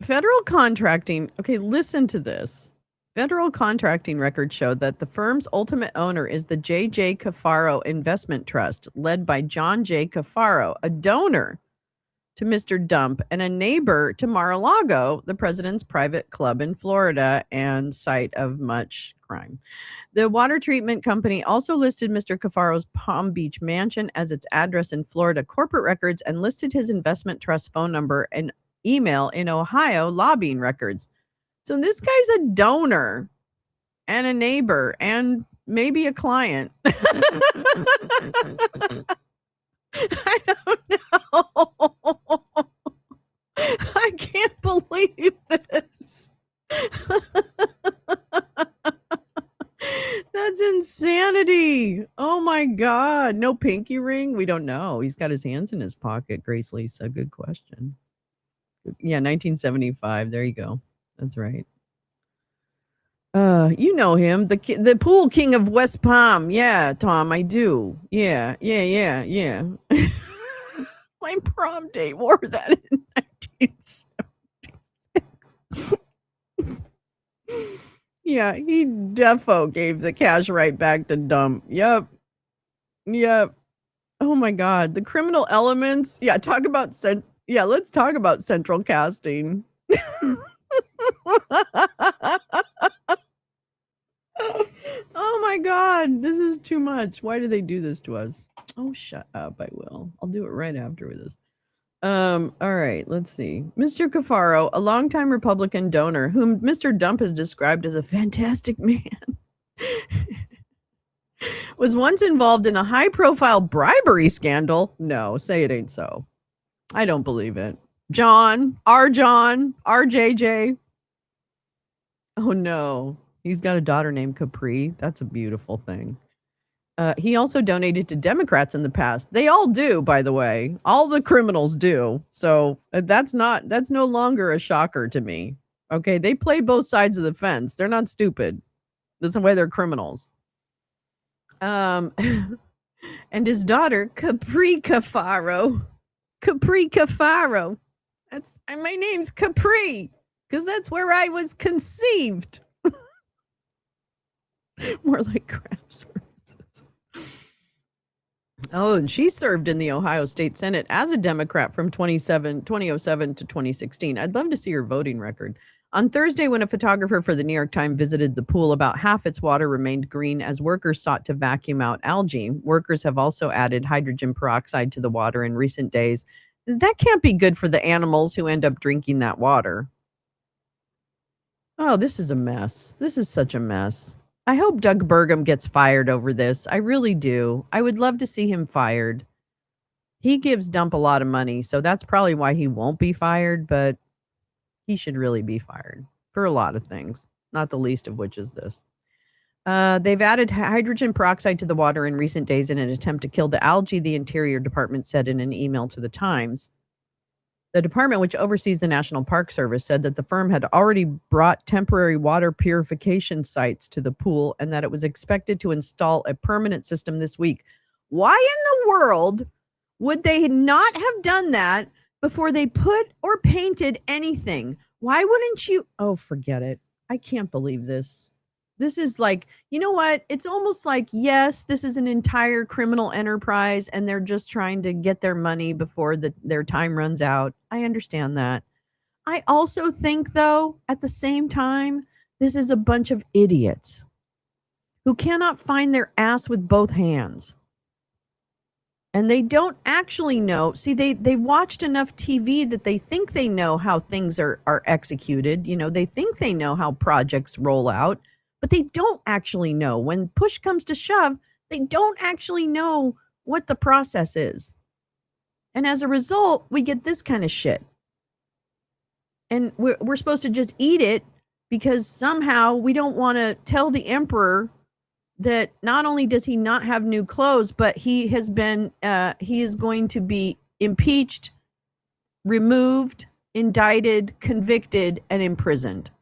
Federal contracting. Okay, listen to this. Federal contracting records show that the firm's ultimate owner is the J.J. Cafaro Investment Trust, led by John J. Cafaro, a donor to Mr. Dump and a neighbor to Mar-a-Lago, the president's private club in Florida and site of much crime. The water treatment company also listed Mr. Cafaro's Palm Beach mansion as its address in Florida corporate records and listed his investment trust phone number and email in Ohio lobbying records. So this guy's a donor and a neighbor and maybe a client. I don't know. I can't believe this. That's insanity. Oh my God. No pinky ring? We don't know. He's got his hands in his pocket. Grace Lisa. Good question. Yeah, 1975. There you go. That's right. You know him, the pool king of West Palm. Yeah, Tom, I do. Yeah. My prom date wore that in 1976. Yeah, he defo gave the cash right back to Dump. Yep. Oh my God, the criminal elements. Yeah, let's talk about central casting. Oh my God, this is too much. Why do they do this to us? Oh, shut up. I will. I'll do it right after this. All right, let's see. Mr. Cafaro, a longtime Republican donor whom Mr. Dump has described as a fantastic man, was once involved in a high-profile bribery scandal. No, say it ain't so. I don't believe it. John, RJJ. Oh no, he's got a daughter named Capri. That's a beautiful thing. He also donated to Democrats in the past. They all do, by the way. All the criminals do. So that's no longer a shocker to me. Okay, they play both sides of the fence. They're not stupid. That's the way they're criminals. And his daughter, Capri Cafaro. Capri Cafaro. That's my name's Capri, because that's where I was conceived. More like craft services. Oh, and she served in the Ohio State Senate as a Democrat from 2007 to 2016. I'd love to see her voting record. On Thursday, when a photographer for the New York Times visited the pool, about half its water remained green as workers sought to vacuum out algae. Workers have also added hydrogen peroxide to the water in recent days. That can't be good for the animals who end up drinking that water. Oh, this is a mess. This is such a mess. I hope Doug Burgum gets fired over this. I really do. I would love to see him fired. He gives Dump a lot of money, so that's probably why he won't be fired, but he should really be fired for a lot of things, not the least of which is this. They've added hydrogen peroxide to the water in recent days in an attempt to kill the algae, the Interior Department said in an email to the Times. The department, which oversees the National Park Service, said that the firm had already brought temporary water purification sites to the pool and that it was expected to install a permanent system this week. Why in the world would they not have done that before they put or painted anything? Why wouldn't you? Oh, forget it. I can't believe this. This is like, you know what? It's almost like, yes, this is an entire criminal enterprise and they're just trying to get their money before their time runs out. I understand that. I also think, though, at the same time, this is a bunch of idiots who cannot find their ass with both hands. And they don't actually know. See, they watched enough TV that they think they know how things are executed. You know, they think they know how projects roll out. But they don't actually know. When push comes to shove, they don't actually know what the process is. And as a result, we get this kind of shit. And we're supposed to just eat it because somehow we don't want to tell the emperor that not only does he not have new clothes, but he is going to be impeached, removed, indicted, convicted, and imprisoned.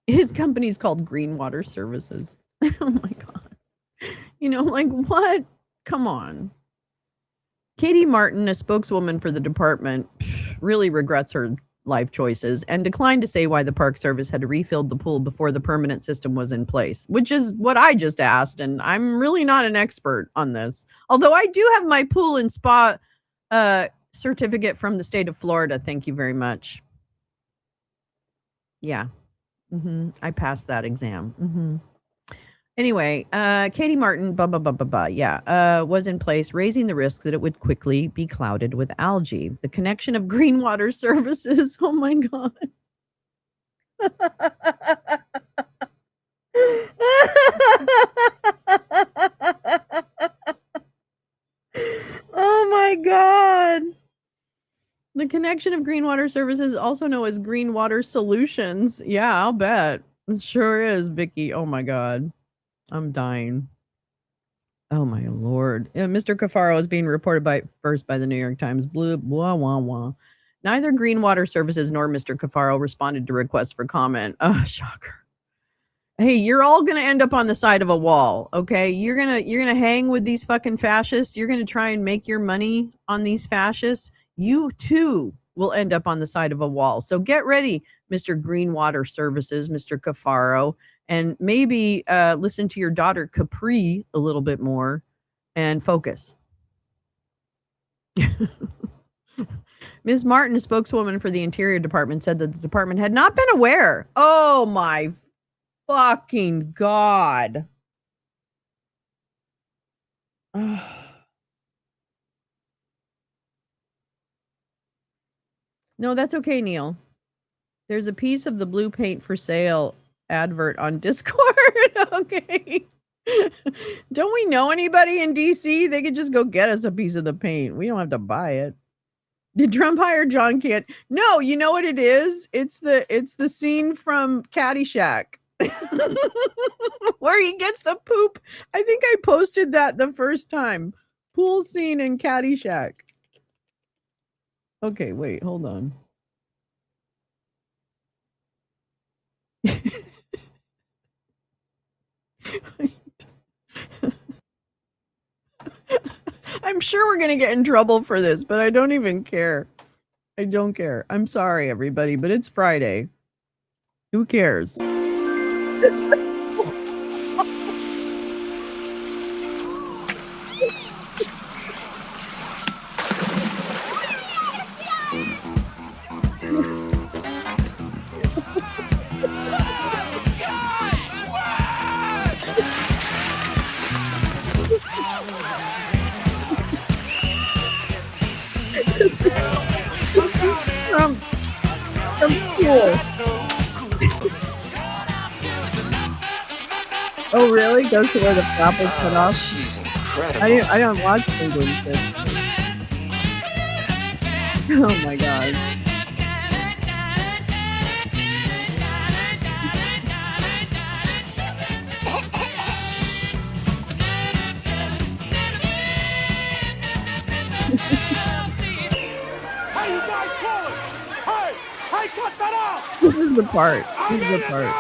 His company is called Greenwater Services. Oh my God. You know, like what? Come on. Katie Martin, a spokeswoman for the department, really regrets her life choices and declined to say why the Park Service had refilled the pool before the permanent system was in place, which is what I just asked. And I'm really not an expert on this. Although I do have my pool and spa certificate from the state of Florida. Thank you very much. Yeah. I passed that exam. Anyway, Katie Martin, was in place, raising the risk that it would quickly be clouded with algae. The connection of Greenwater Services. Oh my God. Oh my God. The connection of Greenwater Services, also known as Greenwater Solutions. Yeah, I'll bet. It sure is, Vicky. Oh my God. I'm dying. Oh my Lord. Mr. Cafaro is being reported first by the New York Times. Blah, blah, blah, blah. Neither Greenwater Services nor Mr. Cafaro responded to requests for comment. Oh, shocker. Hey, you're all going to end up on the side of a wall, okay? You're going to hang with these fucking fascists. You're going to try and make your money on these fascists. You too will end up on the side of a wall. So get ready, Mr. Greenwater Services, Mr. Cafaro, and maybe listen to your daughter Capri a little bit more and focus. Ms. Martin, a spokeswoman for the Interior Department, said that the department had not been aware. Oh my fucking God. No, that's okay, Neil. There's a piece of the blue paint for sale advert on Discord. Okay. Don't we know anybody in DC? They could just go get us a piece of the paint. We don't have to buy it. Did Trump hire John Candy? No, you know what it is? It's the scene from Caddyshack where he gets the poop. I think I posted that the first time. Pool scene in Caddyshack. Okay, wait, hold on. I'm sure we're going to get in trouble for this, but I don't even care. I don't care. I'm sorry, everybody, but it's Friday. Who cares? Trump cool. Oh, really? Goes to where the flap was cut off? She's incredible. I don't watch England shit. Oh my god. Hey, you guys call it! Hey, cut that out! This is the part. This is the part.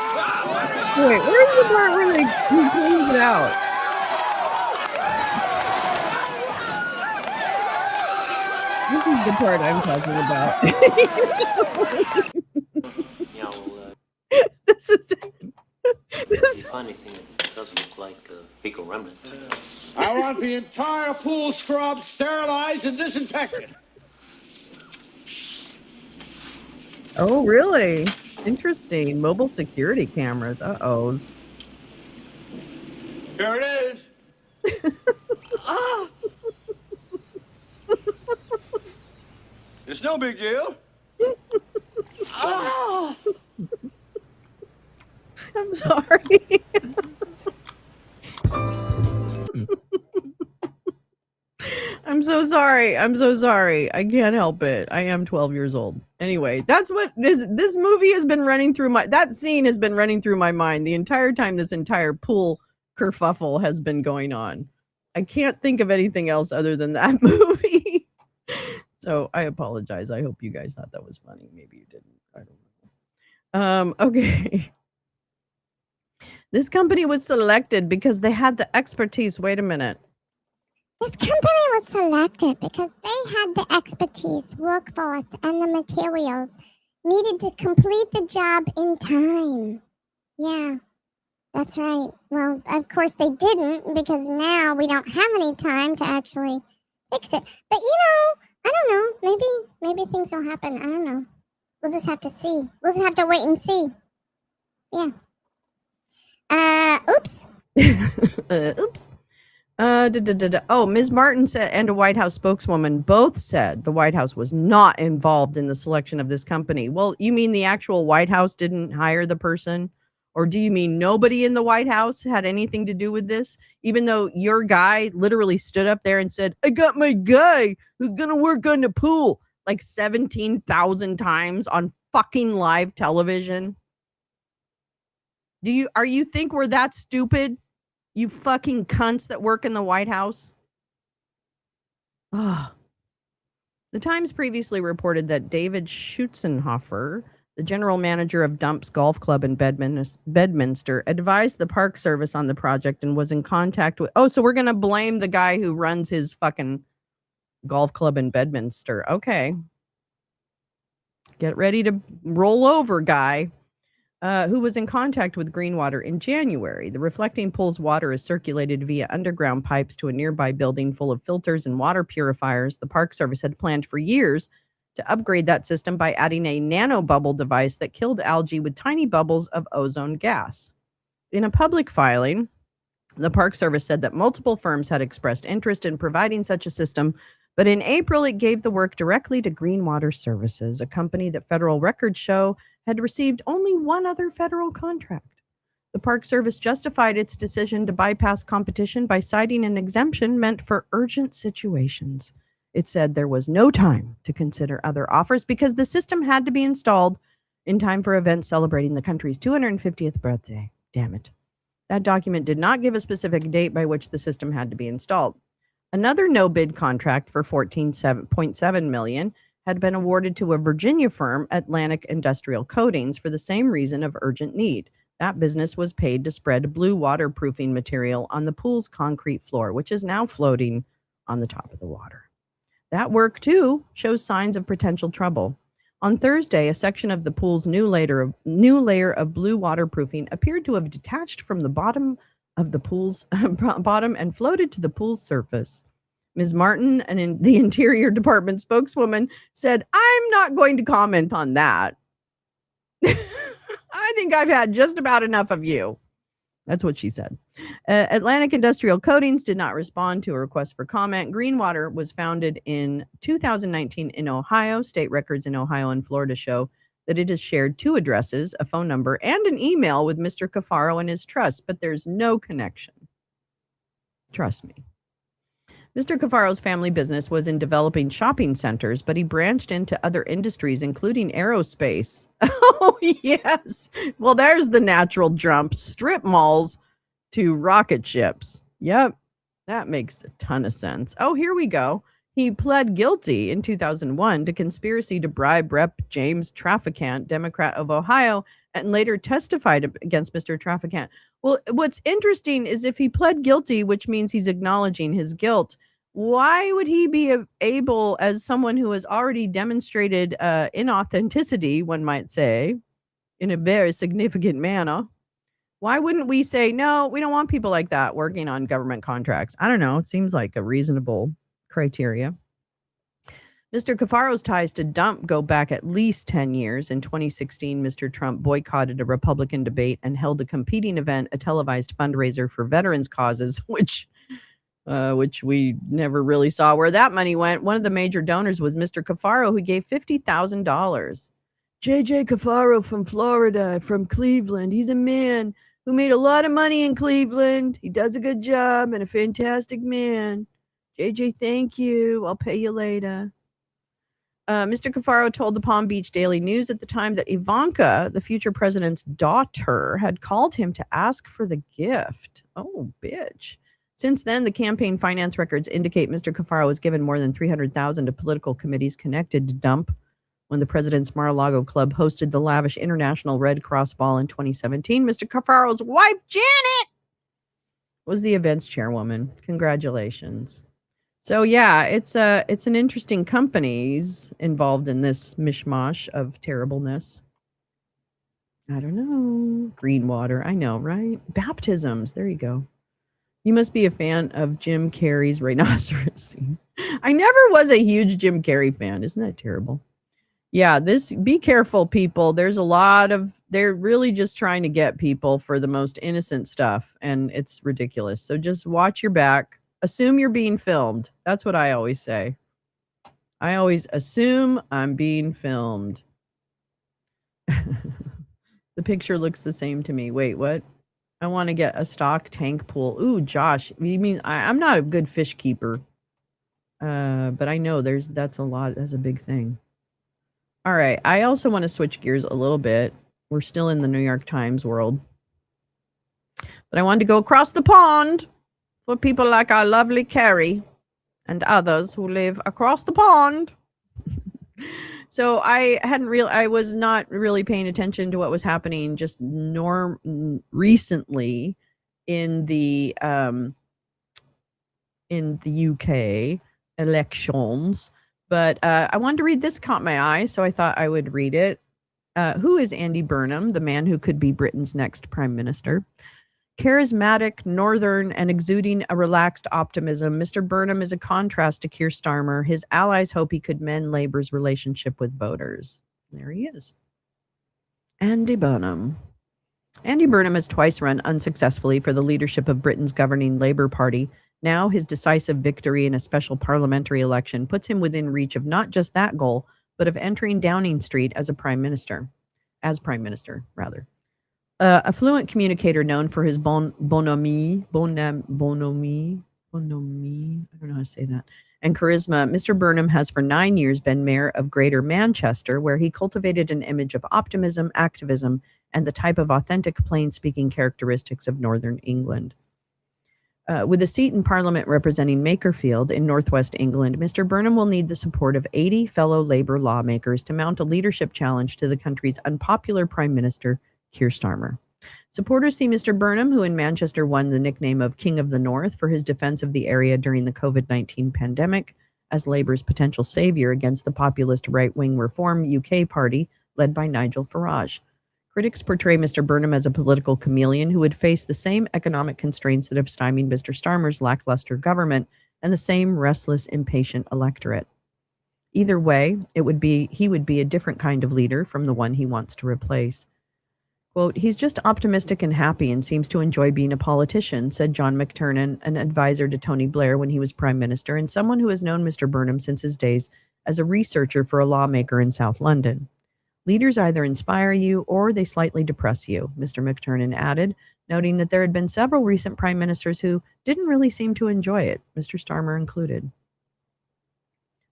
Wait, where's the part where he cleans it out? This is the part I'm talking about. This is This find anything that doesn't look like fecal remnant. I want the entire pool scrubbed, sterilized, and disinfected. Oh, really? Interesting. Mobile security cameras. Uh-ohs. Here it is. Ah. It's no big deal. Oh. I'm sorry. I'm so sorry. I'm so sorry. I can't help it. I am 12 years old. Anyway, that's what this movie has been running through that scene has been running through my mind the entire time this entire pool kerfuffle has been going on. I can't think of anything else other than that movie. So I apologize. I hope you guys thought that was funny. Maybe you didn't. I don't know. Okay. This company was selected because they had the expertise. Wait a minute. This company was selected because they had the expertise, workforce, and the materials needed to complete the job in time. Yeah, that's right. Well, of course they didn't because now we don't have any time to actually fix it. But I don't know. Maybe things will happen. I don't know. We'll just have to see. We'll just have to wait and see. Yeah. Oops. Oops. Oh, Ms. Martin said, and a White House spokeswoman both said the White House was not involved in the selection of this company. Well, you mean the actual White House didn't hire the person? Or do you mean nobody in the White House had anything to do with this? Even though your guy literally stood up there and said, I got my guy who's going to work on the pool like 17,000 times on fucking live television. Are you think we're that stupid? You fucking cunts that work in the White House. The Times previously reported that David Schutzenhofer, the general manager of Dumps Golf Club in Bedminster, advised the Park Service on the project and was in contact with... Oh, so we're going to blame the guy who runs his fucking golf club in Bedminster. Okay. Get ready to roll over, guy. Who was in contact with Greenwater in January. The reflecting pool's water is circulated via underground pipes to a nearby building full of filters and water purifiers. The Park Service had planned for years to upgrade that system by adding a nanobubble device that killed algae with tiny bubbles of ozone gas. In a public filing, the Park Service said that multiple firms had expressed interest in providing such a system, but in April, it gave the work directly to Greenwater Services, a company that federal records show had received only one other federal contract. The Park Service justified its decision to bypass competition by citing an exemption meant for urgent situations. It said there was no time to consider other offers because the system had to be installed in time for events celebrating the country's 250th birthday. Damn it. That document did not give a specific date by which the system had to be installed. Another no-bid contract for $14.7 million had been awarded to a Virginia firm, Atlantic Industrial Coatings, for the same reason of urgent need. That business was paid to spread blue waterproofing material on the pool's concrete floor, which is now floating on the top of the water. That work, too, shows signs of potential trouble. On Thursday, a section of the pool's new layer of blue waterproofing appeared to have detached from the bottom of the pool's bottom and floated to the pool's surface. Ms. Martin, the Interior Department spokeswoman, said, "I'm not going to comment on that. I think I've had just about enough of you." That's what she said. Atlantic Industrial Coatings did not respond to a request for comment. Greenwater was founded in 2019 in Ohio. State records in Ohio and Florida show that it has shared 2 addresses, a phone number, and an email with Mr. Cafaro and his trust, but there's no connection. Trust me. Mr. Cafaro's family business was in developing shopping centers, but he branched into other industries, including aerospace. Oh, yes. Well, there's the natural jump. Strip malls to rocket ships. Yep. That makes a ton of sense. Oh, here we go. He pled guilty in 2001 to conspiracy to bribe Rep. James Traficant, Democrat of Ohio, and later testified against Mr. Traficant. Well, what's interesting is if he pled guilty, which means he's acknowledging his guilt, why would he be able, as someone who has already demonstrated inauthenticity, one might say, in a very significant manner, why wouldn't we say, no, we don't want people like that working on government contracts? I don't know. It seems like a reasonable criteria. Mr. Cafaro's ties to Dump go back at least 10 years. In 2016, Mr. Trump boycotted a Republican debate and held a competing event, a televised fundraiser for veterans causes, which we never really saw where that money went. One of the major donors was Mr. Cafaro, who gave $50,000. J.J. Cafaro from Florida, from Cleveland. He's a man who made a lot of money in Cleveland. He does a good job and a fantastic man. JJ, thank you. I'll pay you later. Mr. Cafaro told the Palm Beach Daily News at the time that Ivanka, the future president's daughter, had called him to ask for the gift. Oh, bitch. Since then, the campaign finance records indicate Mr. Cafaro was given more than $300,000 to political committees connected to Dump when the president's Mar-a-Lago club hosted the lavish International Red Cross Ball in 2017. Mr. Cafaro's wife, Janet, was the event's chairwoman. Congratulations. So yeah, it's an interesting companies involved in this mishmash of terribleness. I don't know. Greenwater, I know, right? Baptisms, there you go. You must be a fan of Jim Carrey's Rhinoceros scene. I never was a huge Jim Carrey fan. Isn't that terrible? Yeah, be careful, people. There's a lot of, they're really just trying to get people for the most innocent stuff, and it's ridiculous. So just watch your back. Assume you're being filmed. That's what I always say. I always assume I'm being filmed. The picture looks the same to me. Wait, what? I want to get a stock tank pool. Ooh, Josh, you mean I'm not a good fish keeper. But I know that's a big thing. All right. I also want to switch gears a little bit. We're still in the New York Times world. But I wanted to go across the pond for people like our lovely Carrie and others who live across the pond. So I was not really paying attention to what was happening just recently in the UK elections. But I wanted to read this, caught my eye, so I thought I would read it. Who is Andy Burnham, the man who could be Britain's next prime minister? Charismatic, northern, and exuding a relaxed optimism, Mr. Burnham is a contrast to Keir Starmer. His allies hope he could mend Labour's relationship with voters. There he is. Andy Burnham. Andy Burnham has twice run unsuccessfully for the leadership of Britain's governing Labour Party. Now his decisive victory in a special parliamentary election puts him within reach of not just that goal, but of entering Downing Street as prime minister. A fluent communicator known for his bonhomie, I don't know how to say that, and charisma, Mr. Burnham has for 9 years been mayor of Greater Manchester, where he cultivated an image of optimism, activism, and the type of authentic plain-speaking characteristics of Northern England. With a seat in Parliament representing Makerfield in northwest England, Mr. Burnham will need the support of 80 fellow Labour lawmakers to mount a leadership challenge to the country's unpopular Prime Minister, Keir Starmer. Supporters see Mr. Burnham, who in Manchester won the nickname of King of the North for his defense of the area during the COVID-19 pandemic, as Labour's potential savior against the populist right-wing Reform UK party led by Nigel Farage. Critics portray Mr. Burnham as a political chameleon who would face the same economic constraints that have stymied Mr. Starmer's lackluster government and the same restless, impatient electorate. Either way, he would be a different kind of leader from the one he wants to replace. Quote, "He's just optimistic and happy and seems to enjoy being a politician," said John McTernan, an advisor to Tony Blair when he was prime minister and someone who has known Mr. Burnham since his days as a researcher for a lawmaker in South London. "Leaders either inspire you or they slightly depress you," Mr. McTernan added, noting that there had been several recent prime ministers who didn't really seem to enjoy it, Mr. Starmer included.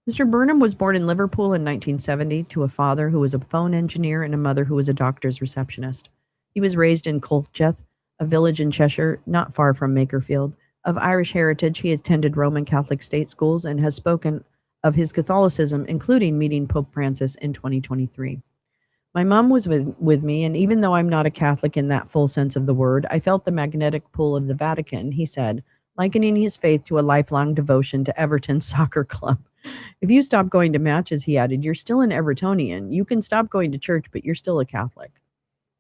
Mr. Burnham was born in Liverpool in 1970 to a father who was a phone engineer and a mother who was a doctor's receptionist. He was raised in Colcheth, a village in Cheshire, not far from Makerfield. Of Irish heritage, he attended Roman Catholic state schools and has spoken of his Catholicism, including meeting Pope Francis in 2023. "My mom was with me, and even though I'm not a Catholic in that full sense of the word, I felt the magnetic pull of the Vatican," he said, likening his faith to a lifelong devotion to Everton Soccer Club. "If you stop going to matches," he added, "you're still an Evertonian. You can stop going to church, but you're still a Catholic."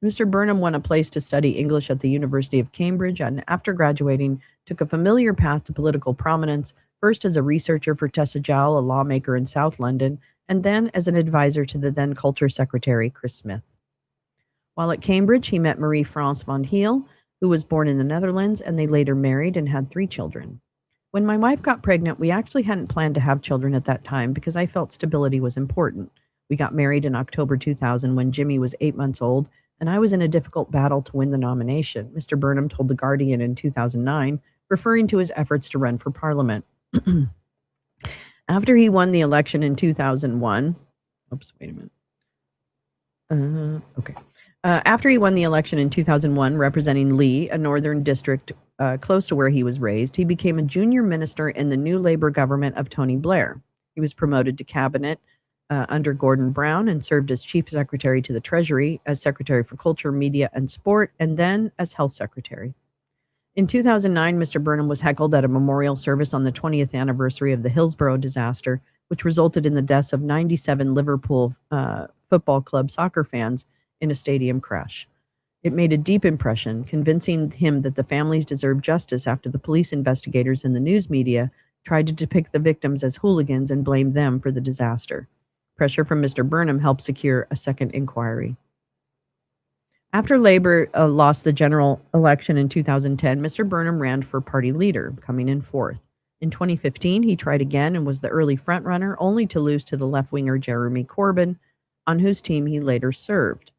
Mr. Burnham won a place to study English at the University of Cambridge, and after graduating, took a familiar path to political prominence, first as a researcher for Tessa Jowell, a lawmaker in South London, and then as an advisor to the then Culture Secretary, Chris Smith. While at Cambridge, he met Marie-France van Heel, who was born in the Netherlands, and they later married and had 3 children. "When my wife got pregnant, we actually hadn't planned to have children at that time because I felt stability was important. We got married in October 2000 when Jimmy was 8 months old, and I was in a difficult battle to win the nomination," Mr. Burnham told The Guardian in 2009, referring to his efforts to run for Parliament. After he won the election in 2001, after he won the election in 2001, representing Lee, a northern district close to where he was raised, he became a junior minister in the new Labour government of Tony Blair. He was promoted to cabinet under Gordon Brown and served as chief secretary to the Treasury, as secretary for culture, media, and sport, and then as health secretary. In 2009, Mr. Burnham was heckled at a memorial service on the 20th anniversary of the Hillsborough disaster, which resulted in the deaths of 97 Liverpool Football Club soccer fans in a stadium crash. It made a deep impression, convincing him that the families deserved justice after the police investigators and the news media tried to depict the victims as hooligans and blamed them for the disaster. Pressure from Mr. Burnham helped secure a second inquiry. After Labour lost the general election in 2010, Mr. Burnham ran for party leader, coming in 4th. In 2015, he tried again and was the early frontrunner, only to lose to the left-winger Jeremy Corbyn, on whose team he later served.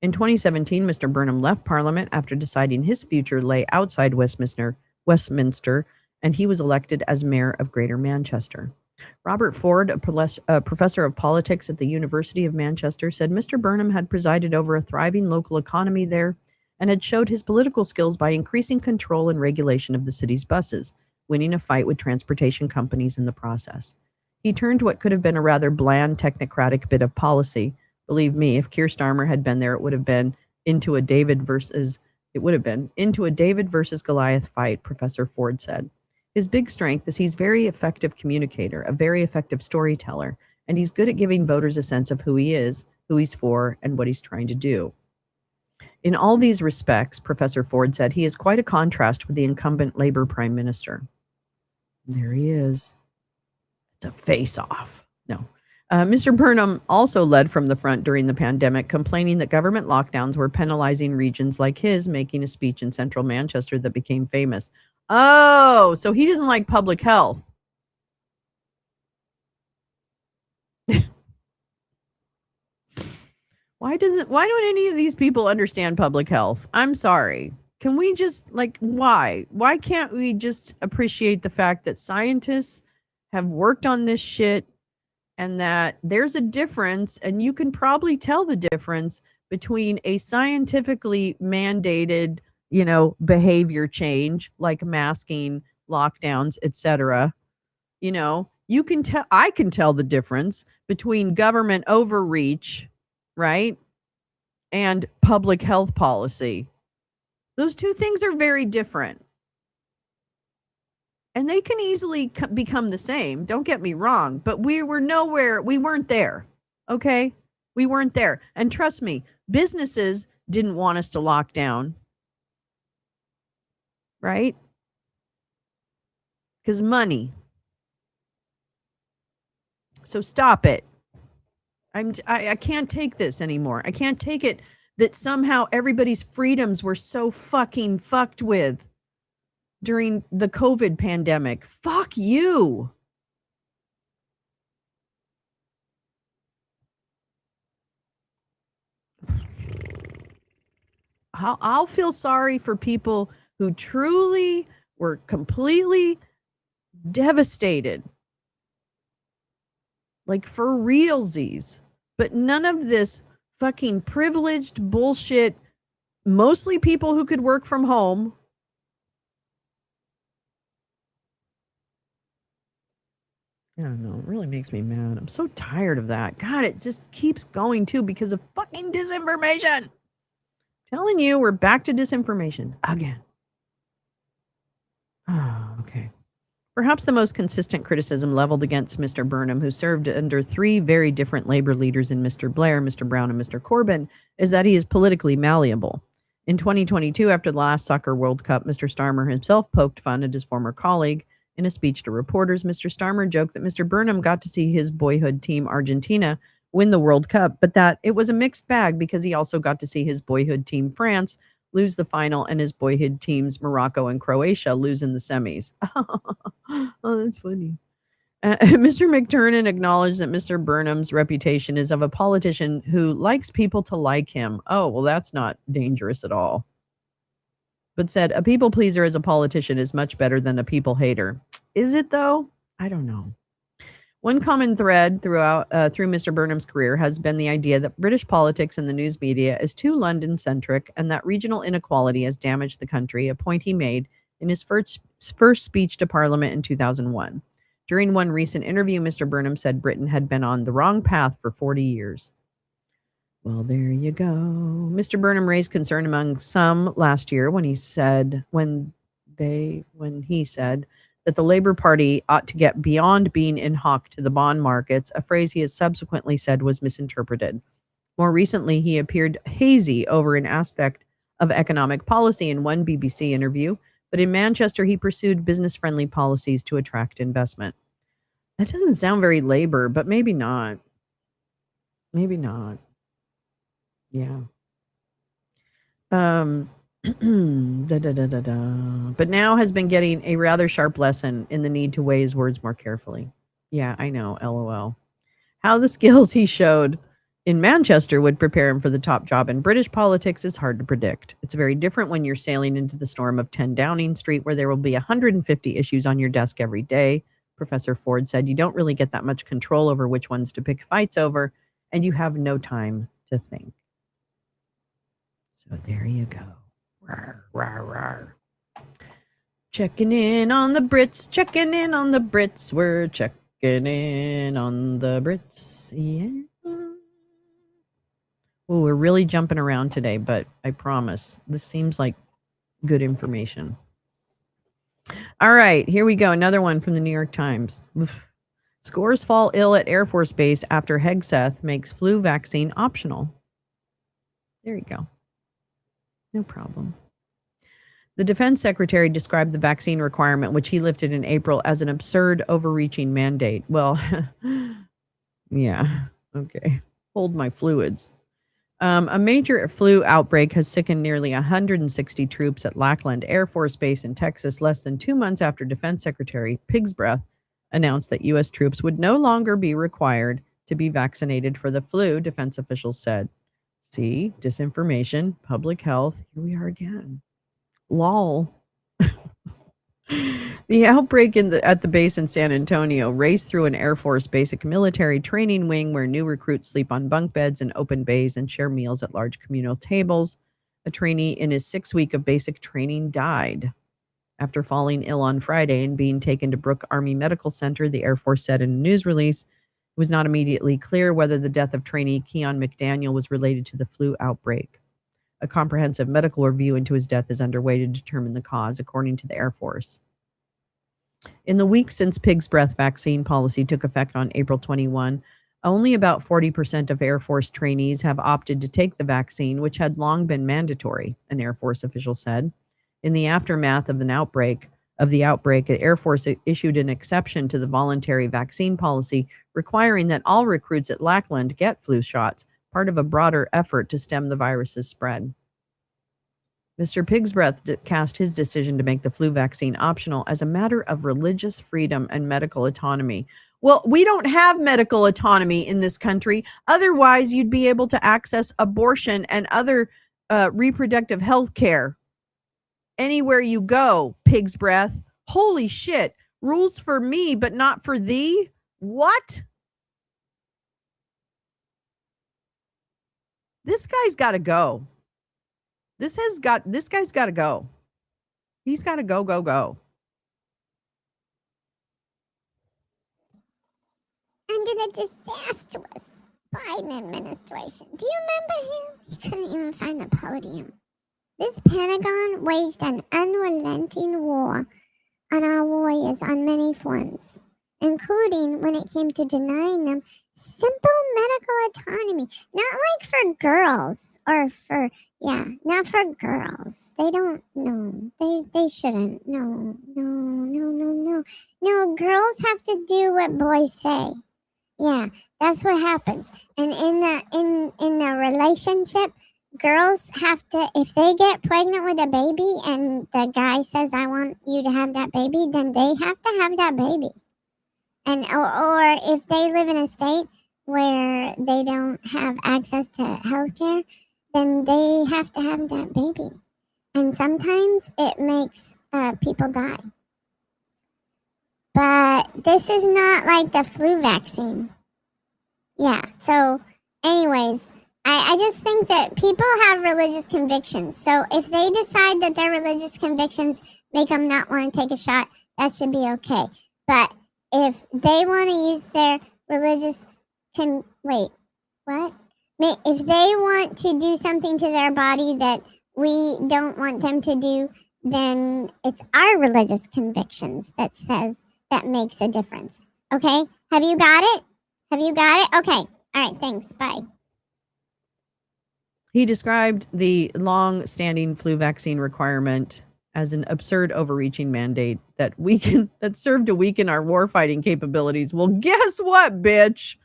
In 2017, Mr. Burnham left Parliament after deciding his future lay outside Westminster, and he was elected as mayor of Greater Manchester. Robert Ford, a professor of politics at the University of Manchester, said Mr. Burnham had presided over a thriving local economy there and had showed his political skills by increasing control and regulation of the city's buses, winning a fight with transportation companies in the process. He turned what could have been a rather bland technocratic bit of policy. Believe me, if Keir Starmer had been there, it would have been into a David versus Goliath fight, Professor Ford said. His big strength is he's a very effective communicator, a very effective storyteller, and he's good at giving voters a sense of who he is, who he's for, and what he's trying to do. In all these respects, Professor Ford said, he is quite a contrast with the incumbent Labour Prime Minister. There he is. It's a face-off. No. Mr. Burnham also led from the front during the pandemic, complaining that government lockdowns were penalizing regions like his, making a speech in central Manchester that became famous. Oh, so he doesn't like public health. Why don't any of these people understand public health? I'm sorry. Can we just, why? Why can't we just appreciate the fact that scientists have worked on this shit, and that there's a difference, and you can probably tell the difference between a scientifically mandated, behavior change like masking, lockdowns, etc. You can tell, I can tell the difference between government overreach, right? And public health policy. Those two things are very different. And they can easily become the same. Don't get me wrong, but we weren't there. Okay? We weren't there. And trust me, businesses didn't want us to lock down. Right? Because money. So stop it. I can't take this anymore. I can't take it that somehow everybody's freedoms were so fucking fucked with during the COVID pandemic. Fuck you. I'll feel sorry for people who truly were completely devastated. Like for realsies. But none of this fucking privileged bullshit, mostly people who could work from home. I don't know. It really makes me mad. I'm so tired of that. God, it just keeps going too because of fucking disinformation. I'm telling you, we're back to disinformation again. Oh, okay. Perhaps the most consistent criticism leveled against Mr. Burnham, who served under three very different labor leaders in Mr. Blair, Mr. Brown, and Mr. Corbyn, is that he is politically malleable. In 2022, after the last Soccer World Cup, Mr. Starmer himself poked fun at his former colleague. In a speech to reporters, Mr. Starmer joked that Mr. Burnham got to see his boyhood team, Argentina, win the World Cup, but that it was a mixed bag because he also got to see his boyhood team, France, lose the final, and his boyhood teams, Morocco and Croatia, lose in the semis. Oh, that's funny. Mr. McTurnan acknowledged that Mr. Burnham's reputation is of a politician who likes people to like him. Oh, well, that's not dangerous at all. But said, a people pleaser as a politician is much better than a people hater. Is it, though? I don't know. One common thread through Mr. Burnham's career has been the idea that British politics and the news media is too London-centric and that regional inequality has damaged the country, a point he made in his first speech to Parliament in 2001. During one recent interview, Mr. Burnham said Britain had been on the wrong path for 40 years. Well, there you go. Mr. Burnham raised concern among some last year when he said that the Labour Party ought to get beyond being in hock to the bond markets, a phrase he has subsequently said was misinterpreted. More recently, he appeared hazy over an aspect of economic policy in one BBC interview, but in Manchester, he pursued business-friendly policies to attract investment. That doesn't sound very Labour, but maybe not. Maybe not. Yeah. But now has been getting a rather sharp lesson in the need to weigh his words more carefully. Yeah, I know, LOL. How the skills he showed in Manchester would prepare him for the top job in British politics is hard to predict. It's very different when you're sailing into the storm of 10 Downing Street, where there will be 150 issues on your desk every day. Professor Ford said you don't really get that much control over which ones to pick fights over, and you have no time to think. So there you go. Rawr, rawr, rawr. Checking in on the Brits. Checking in on the Brits. We're checking in on the Brits. Yeah. Oh, we're really jumping around today, but I promise this seems like good information. All right, here we go. Another one from the New York Times. Oof. Scores fall ill at Air Force Base after Hegseth makes flu vaccine optional. There you go. No problem. The defense secretary described the vaccine requirement, which he lifted in April, as an absurd, overreaching mandate. Well, yeah, okay. Hold my fluids. A major flu outbreak has sickened nearly 160 troops at Lackland Air Force Base in Texas less than 2 months after Defense Secretary Pig's Breath announced that U.S. troops would no longer be required to be vaccinated for the flu, defense officials said. See, disinformation, public health, here we are again. Lol. The outbreak at the base in San Antonio raced through an Air Force basic military training wing where new recruits sleep on bunk beds in open bays and share meals at large communal tables. A trainee in his 6th week of basic training died after falling ill on Friday and being taken to Brooke Army Medical Center, the Air Force said in a news release. It was not immediately clear whether the death of trainee Keon McDaniel was related to the flu outbreak. A comprehensive medical review into his death is underway to determine the cause, according to the Air Force. In the week since pig's breath vaccine policy took effect on April 21, only about 40% of Air Force trainees have opted to take the vaccine, which had long been mandatory, an Air Force official said. In the aftermath of the outbreak, the Air Force issued an exception to the voluntary vaccine policy, requiring that all recruits at Lackland get flu shots, part of a broader effort to stem the virus's spread. Mr. Pigsbreath cast his decision to make the flu vaccine optional as a matter of religious freedom and medical autonomy. Well, we don't have medical autonomy in this country. Otherwise, you'd be able to access abortion and other reproductive health care anywhere you go, Pigsbreath. Holy shit. Rules for me, but not for thee? What? This guy's got to go. This guy's got to go. He's got to go. Under the disastrous Biden administration, do you remember him? He couldn't even find the podium. This Pentagon waged an unrelenting war on our warriors on many fronts, including when it came to denying them simple medical autonomy. Not like for girls or for, not for girls. They don't, no, they shouldn't. No, girls have to do what boys say. Yeah, that's what happens. And in the relationship, girls have to, if they get pregnant with a baby and the guy says, I want you to have that baby, then they have to have that baby. And or if they live in a state where they don't have access to healthcare, then they have to have that baby. And sometimes it makes people die. But this is not like the flu vaccine. Yeah, so anyways, I just think that people have religious convictions. So if they decide that their religious convictions make them not want to take a shot, that should be okay. But if they want to use their religious if they want to do something to their body that we don't want them to do, then it's our religious convictions that makes a difference. Okay? Have you got it? Okay. All right, thanks. Bye. He described the long-standing flu vaccine requirement as an absurd overreaching mandate that served to weaken our warfighting capabilities. Well, guess what, bitch?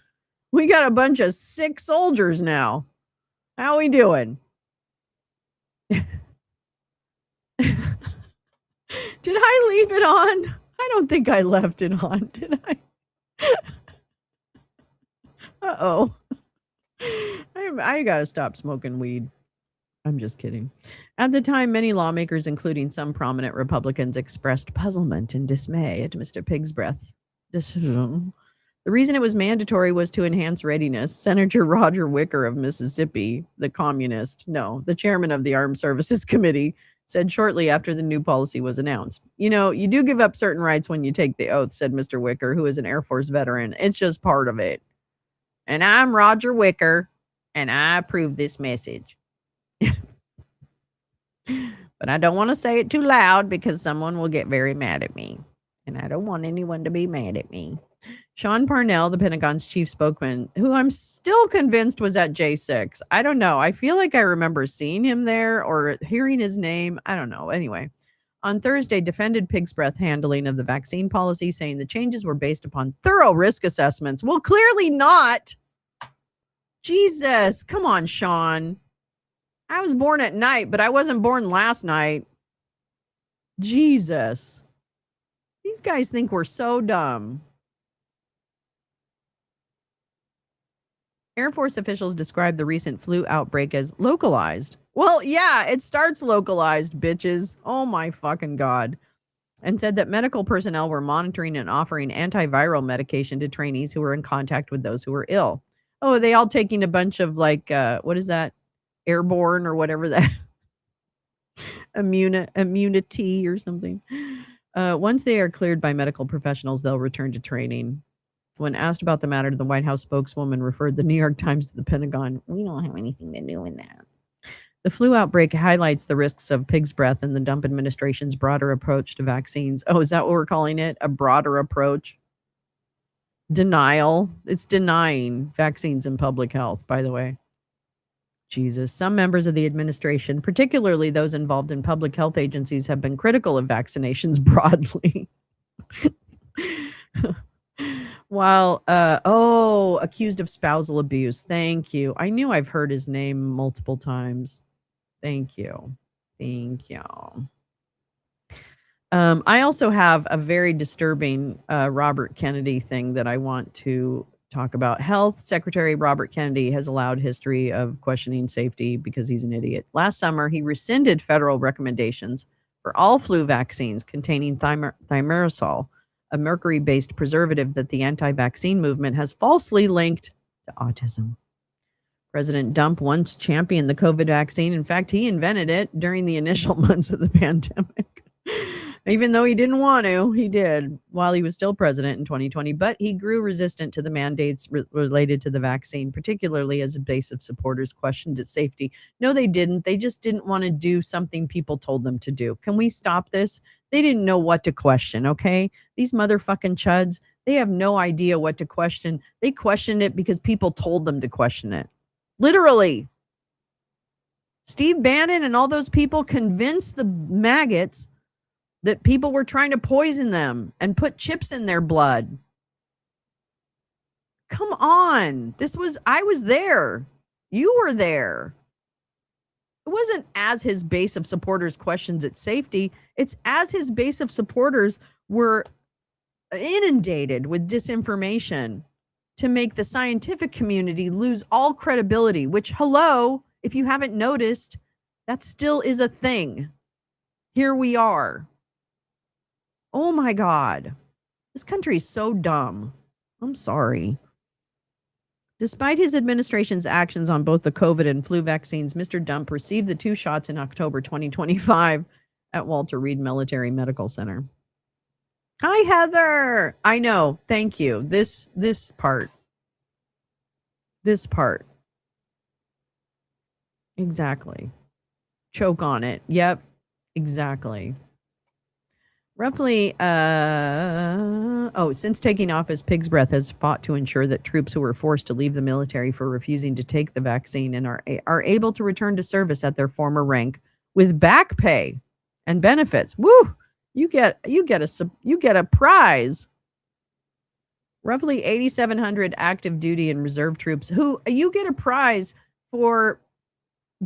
We got a bunch of sick soldiers now. How we doing? Did I leave it on? I don't think I left it on, did I? Uh-oh. I gotta stop smoking weed. I'm just kidding. At the time, many lawmakers, including some prominent Republicans, expressed puzzlement and dismay at Mr. Pigsbreath's decision. The reason it was mandatory was to enhance readiness. Senator Roger Wicker of Mississippi, the chairman of the Armed Services Committee, said shortly after the new policy was announced. You know, you do give up certain rights when you take the oath, said Mr. Wicker, who is an Air Force veteran. It's just part of it. And I'm Roger Wicker, and I approve this message. But I don't want to say it too loud because someone will get very mad at me. And I don't want anyone to be mad at me. Sean Parnell, the Pentagon's chief spokesman, who I'm still convinced was at J6. I don't know. I feel like I remember seeing him there or hearing his name. I don't know. Anyway, on Thursday, defended Pigsbreath handling of the vaccine policy, saying the changes were based upon thorough risk assessments. Well, clearly not. Jesus, come on, Sean. I was born at night, but I wasn't born last night. Jesus. These guys think we're so dumb. Air Force officials described the recent flu outbreak as localized. Well, yeah, it starts localized, bitches. Oh my fucking God. and said that medical personnel were monitoring and offering antiviral medication to trainees who were in contact with those who were ill. Oh, are they all taking a bunch of like, what is that? Airborne or whatever that immunity or something. Once they are cleared by medical professionals, they'll return to training. When asked about the matter, the White House spokeswoman referred the New York Times to the Pentagon. We don't have anything to do with that. The flu outbreak highlights the risks of pig's breath and the Trump administration's broader approach to vaccines. Oh, is that what we're calling it? A broader approach? Denial. It's denying vaccines and public health, by the way. Jesus. Some members of the administration, particularly those involved in public health agencies, have been critical of vaccinations broadly. While, accused of spousal abuse. Thank you. I knew I've heard his name multiple times. Thank you. Thank you. I also have a very disturbing Robert Kennedy thing that I want to talk about. Health Secretary Robert Kennedy has allowed history of questioning safety because he's an idiot. Last summer, he rescinded federal recommendations for all flu vaccines containing thimerosal, a mercury-based preservative that the anti-vaccine movement has falsely linked to autism. President Trump once championed the COVID vaccine. In fact, he invented it during the initial months of the pandemic. Even though he didn't want to, he did while he was still president in 2020. But he grew resistant to the mandates related to the vaccine, particularly as a base of supporters questioned its safety. No, they didn't. They just didn't want to do something people told them to do. Can we stop this? They didn't know what to question, okay? These motherfucking chuds, they have no idea what to question. They questioned it because people told them to question it. Literally. Steve Bannon and all those people convinced the maggots that people were trying to poison them and put chips in their blood. Come on. I was there. You were there. It wasn't as his base of supporters questions its safety. It's as his base of supporters were inundated with disinformation to make the scientific community lose all credibility, which, hello, if you haven't noticed, that still is a thing. Here we are. Oh my God. This country is so dumb. I'm sorry. Despite his administration's actions on both the COVID and flu vaccines, Mr. Trump received the 2 shots in October 2025 at Walter Reed Military Medical Center. Hi, Heather. I know. Thank you. This part. Exactly. Choke on it. Yep. Exactly. Roughly, since taking office, Pig's Breath has fought to ensure that troops who were forced to leave the military for refusing to take the vaccine and are able to return to service at their former rank with back pay and benefits. Woo! You get a prize. Roughly 8,700 active duty and reserve troops who you get a prize for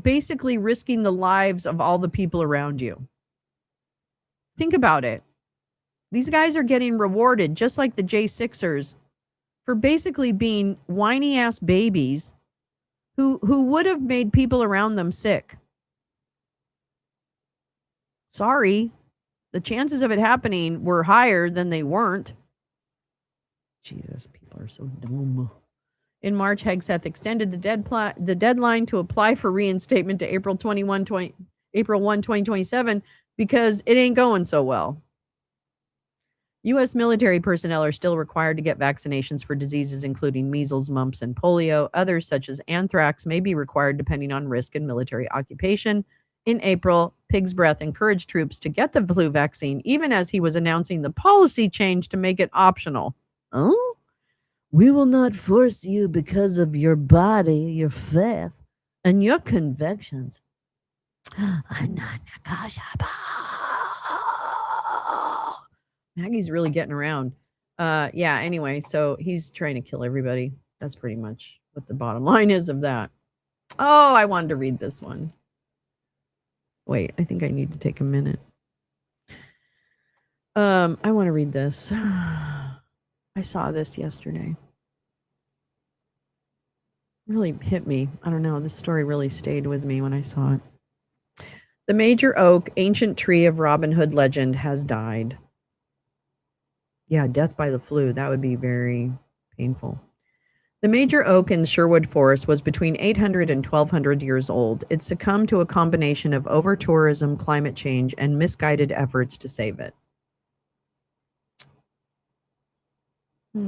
basically risking the lives of all the people around you. Think about it. These guys are getting rewarded just like the J6ers for basically being whiny ass babies who would have made people around them sick. Sorry. The chances of it happening were higher than they weren't. Jesus, people are so dumb. In March, Hegseth extended the deadline to apply for reinstatement to April 1, 2027 because it ain't going so well. U.S. military personnel are still required to get vaccinations for diseases including measles, mumps, and polio. Others, such as anthrax, may be required depending on risk and military occupation. In April, Pig's Breath encouraged troops to get the flu vaccine, even as he was announcing the policy change to make it optional. Oh? We will not force you because of your body, your faith, and your convictions. I'm not negotiable. Maggie's really getting around. Anyway, so he's trying to kill everybody. That's pretty much what the bottom line is of that. Oh, I wanted to read this one. Wait, I think I need to take a minute. I want to read this. I saw this yesterday. Really hit me. I don't know. This story really stayed with me when I saw it. The major oak, ancient tree of Robin Hood legend, has died. Yeah, death by the flu. That would be very painful. The major oak in the Sherwood Forest was between 800 and 1200 years old. It succumbed to a combination of over-tourism, climate change, and misguided efforts to save it. I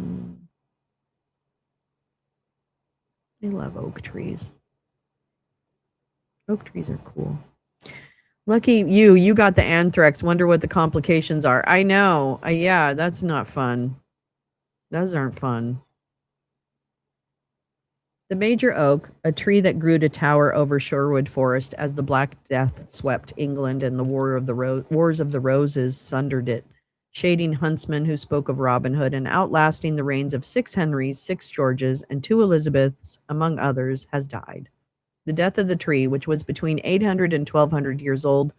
love oak trees. Oak trees are cool. Lucky you got the anthrax. Wonder what the complications are. I know. Yeah, that's not fun. Those aren't fun. The major oak, a tree that grew to tower over Sherwood Forest as the Black Death swept England and the Wars of the Roses sundered it, shading huntsmen who spoke of Robin Hood and outlasting the reigns of 6 Henrys, 6 Georges, and 2 Elizabeths, among others, has died. The death of the tree, which was between 800 and 1200 years old,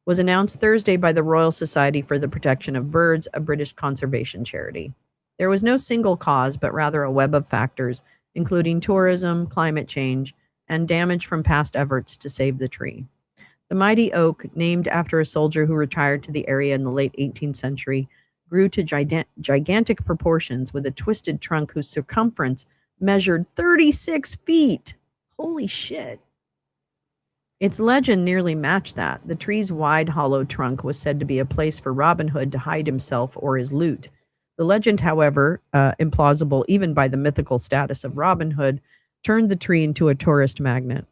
was announced Thursday by the Royal Society for the Protection of Birds, a British conservation charity. There was no single cause, but rather a web of factors, including tourism, climate change, and damage from past efforts to save the tree. The mighty oak, named after a soldier who retired to the area in the late 18th century, grew to gigantic proportions with a twisted trunk whose circumference measured 36 feet. Holy shit. Its legend nearly matched that. The tree's wide, hollow trunk was said to be a place for Robin Hood to hide himself or his loot. The legend, however, implausible even by the mythical status of Robin Hood, turned the tree into a tourist magnet.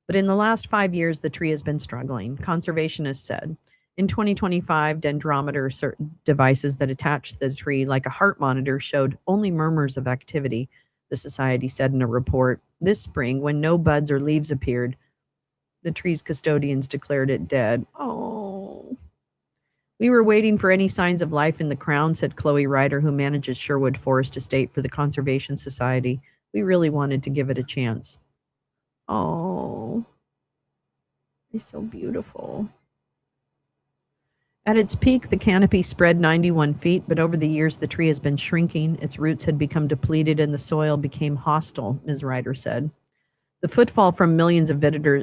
But in the last 5 years, the tree has been struggling, conservationists said. In 2025, dendrometer devices that attached to the tree like a heart monitor showed only murmurs of activity, the society said in a report. This spring, when no buds or leaves appeared, the tree's custodians declared it dead. Oh. We were waiting for any signs of life in the crown, said Chloe Ryder, who manages Sherwood Forest Estate for the Conservation Society. We really wanted to give it a chance. Oh. It's so beautiful. At its peak, the canopy spread 91 feet, but over the years, the tree has been shrinking. Its roots had become depleted and the soil became hostile, Ms. Ryder said. The footfall from millions of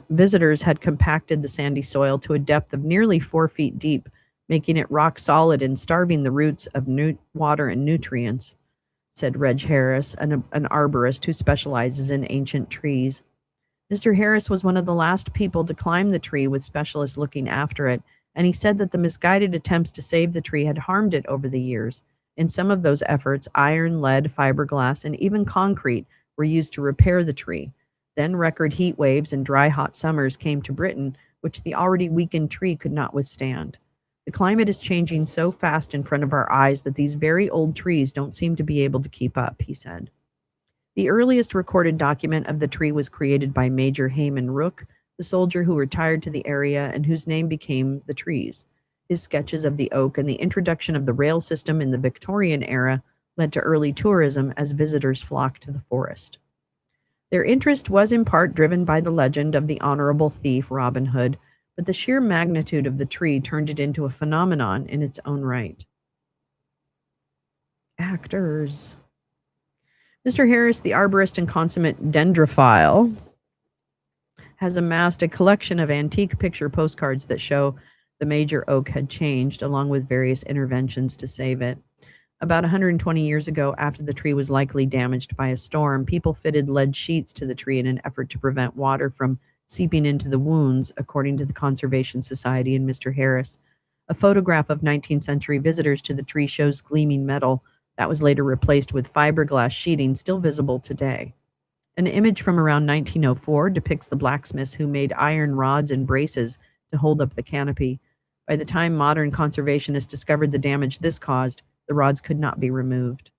visitors had compacted the sandy soil to a depth of nearly 4 feet deep, making it rock solid and starving the roots of water and nutrients, said Reg Harris, an arborist who specializes in ancient trees. Mr. Harris was one of the last people to climb the tree with specialists looking after it, and he said that the misguided attempts to save the tree had harmed it over the years. In some of those efforts, iron, lead, fiberglass, and even concrete were used to repair the tree. Then record heat waves and dry, hot summers came to Britain, which the already weakened tree could not withstand. The climate is changing so fast in front of our eyes that these very old trees don't seem to be able to keep up, he said. The earliest recorded document of the tree was created by Major Hayman Rook, the soldier who retired to the area and whose name became the trees. His sketches of the oak and the introduction of the rail system in the Victorian era led to early tourism as visitors flocked to the forest. Their interest was in part driven by the legend of the honorable thief Robin Hood, but the sheer magnitude of the tree turned it into a phenomenon in its own right. Actors. Mr. Harris, the arborist and consummate dendrophile, has amassed a collection of antique picture postcards that show the major oak had changed, along with various interventions to save it. About 120 years ago, after the tree was likely damaged by a storm, people fitted lead sheets to the tree in an effort to prevent water from seeping into the wounds, according to the Conservation Society and Mr. Harris. A photograph of 19th century visitors to the tree shows gleaming metal that was later replaced with fiberglass sheeting still visible today. An image from around 1904 depicts the blacksmiths who made iron rods and braces to hold up the canopy. By the time modern conservationists discovered the damage this caused, the rods could not be removed.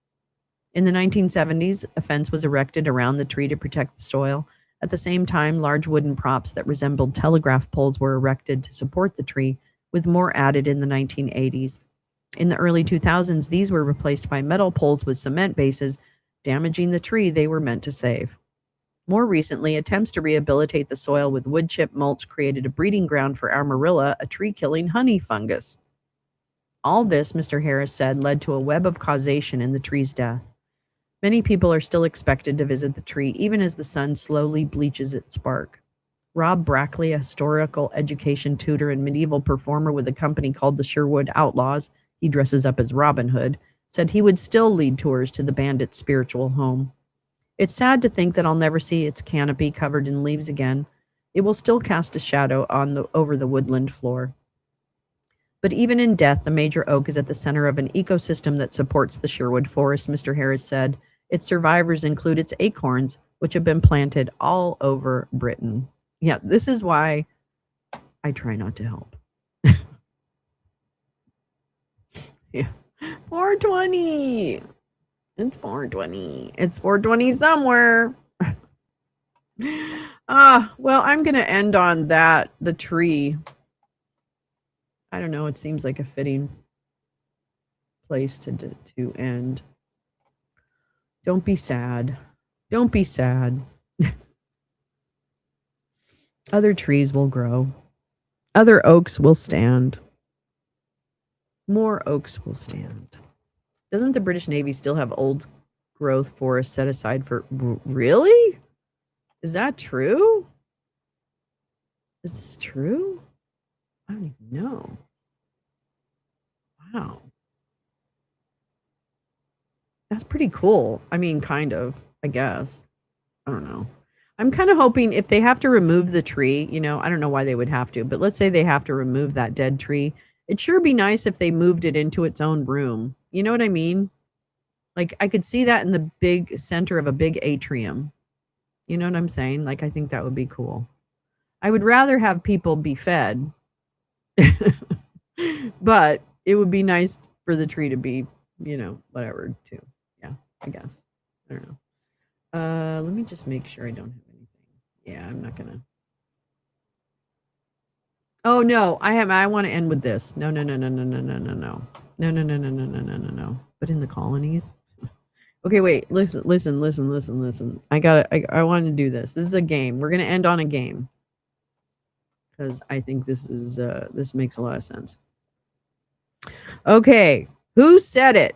In the 1970s, a fence was erected around the tree to protect the soil. At the same time, large wooden props that resembled telegraph poles were erected to support the tree, with more added in the 1980s. In the early 2000s, these were replaced by metal poles with cement bases, damaging the tree they were meant to save. More recently, attempts to rehabilitate the soil with wood chip mulch created a breeding ground for Amarilla, a tree-killing honey fungus. All this, Mr. Harris said, led to a web of causation in the tree's death. Many people are still expected to visit the tree, even as the sun slowly bleaches its bark. Rob Brackley, a historical education tutor and medieval performer with a company called the Sherwood Outlaws, he dresses up as Robin Hood, said he would still lead tours to the bandit's spiritual home. It's sad to think that I'll never see its canopy covered in leaves again. It will still cast a shadow over the woodland floor. But even in death, the major oak is at the center of an ecosystem that supports the Sherwood Forest, Mr. Harris said. Its survivors include its acorns, which have been planted all over Britain. Yeah, this is why I try not to help. Yeah. 420. It's 420. It's 420 somewhere. Well, I'm going to end on that, the tree. I don't know, it seems like a fitting place to end. Don't be sad. Don't be sad. Other trees will grow. Other oaks will stand. More oaks will stand. Doesn't the British Navy still have old growth forests set aside for... Really? Is that true? Is this true? I don't even know. Wow. That's pretty cool. I mean, kind of, I guess. I don't know. I'm kind of hoping if they have to remove the tree, you know, I don't know why they would have to, but let's say they have to remove that dead tree. It'd sure be nice if they moved it into its own room. You know what I mean? Like, I could see that in the big center of a big atrium. You know what I'm saying? Like, I think that would be cool. I would rather have people be fed, but it would be nice for the tree to be, you know, whatever, too. Yeah, I guess. I don't know. Let me just make sure I don't have anything. Yeah, I'm not gonna. Oh no, I want to end with this. No. No. But in the colonies. Okay, wait. Listen. I want to do this. This is a game. We're gonna end on a game because I think this is this makes a lot of sense. Okay, who said it?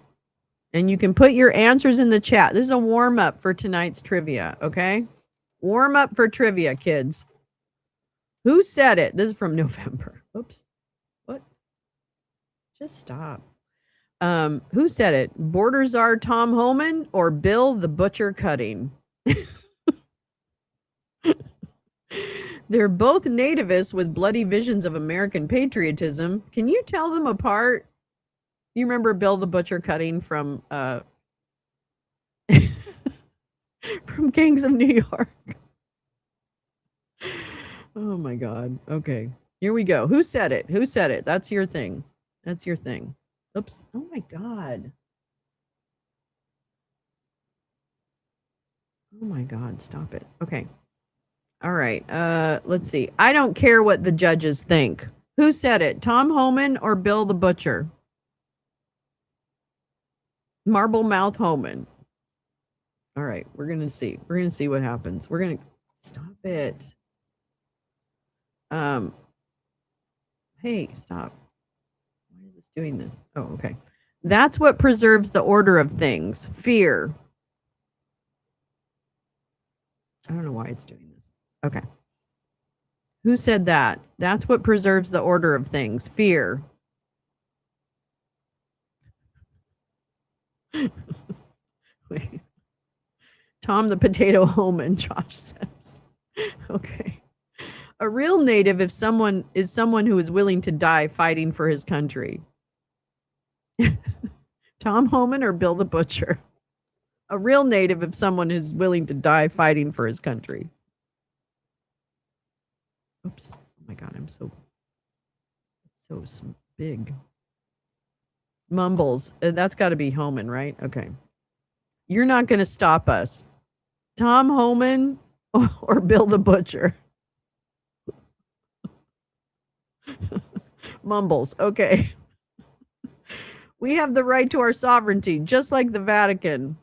And you can put your answers in the chat. This is a warm up for tonight's trivia. Okay, warm up for trivia, kids. Who said it? This is from November. Oops. What? Just stop. Who said it? Border Czar Tom Homan or Bill the Butcher Cutting? They're both nativists with bloody visions of American patriotism. Can you tell them apart? You remember Bill the Butcher Cutting from from Gangs of New York? Oh my God. Okay. Here we go. Who said it? Who said it? That's your thing. That's your thing. Oops. Oh my God. Oh my God. Stop it. Okay. All right. Let's see. I don't care what the judges think. Who said it? Tom Homan or Bill the Butcher? Marble Mouth Homan. All right. We're going to see. We're going to see what happens. We're going to stop it. Hey, stop. Why is this doing this? Oh, okay. That's what preserves the order of things. Fear. I don't know why it's doing this. Okay. Who said that? That's what preserves the order of things. Fear. Wait. Tom the Potato Homan, Josh says. Okay. A real native is someone who is willing to die fighting for his country. Tom Homan or Bill the Butcher? A real native is someone who's willing to die fighting for his country. Oops. Oh my God, I'm so big. Mumbles. That's got to be Homan, right? Okay. You're not going to stop us. Tom Homan or Bill the Butcher? Mumbles. Okay. We have the right to our sovereignty, just like the Vatican.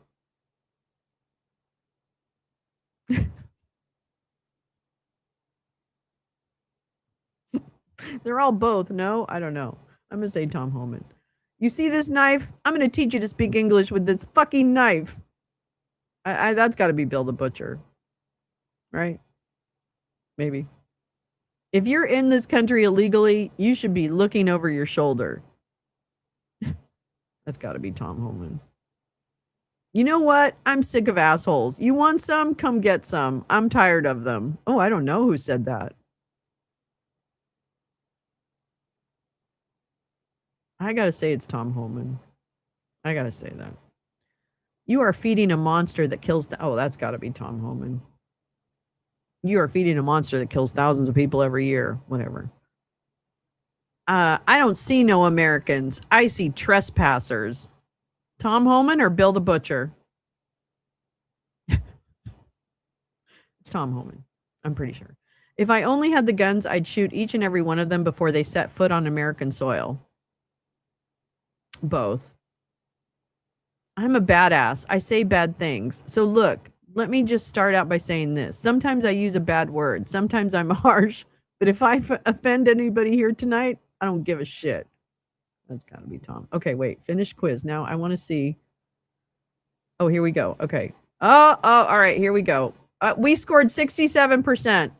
They're all both. No, I don't know. I'm going to say Tom Homan. You see this knife? I'm going to teach you to speak English with this fucking knife. That's got to be Bill the Butcher. Right? Maybe. If you're in this country illegally, you should be looking over your shoulder. That's got to be Tom Homan. You know what? I'm sick of assholes. You want some? Come get some. I'm tired of them. Oh, I don't know who said that. I got to say it's Tom Homan. I got to say that. You are feeding a monster that kills... Oh, that's got to be Tom Homan. You are feeding a monster that kills thousands of people every year. Whatever. I don't see no Americans. I see trespassers. Tom Homan or Bill the Butcher? It's Tom Homan. I'm pretty sure. If I only had the guns, I'd shoot each and every one of them before they set foot on American soil. Both. I'm a badass. I say bad things. So look, let me just start out by saying this. Sometimes I use a bad word. Sometimes I'm harsh. But if I offend anybody here tonight, I don't give a shit. That's got to be Tom. Okay, wait. Finish quiz. Now I want to see. Oh, here we go. Okay. Oh, all right. Here we go. We scored 67%.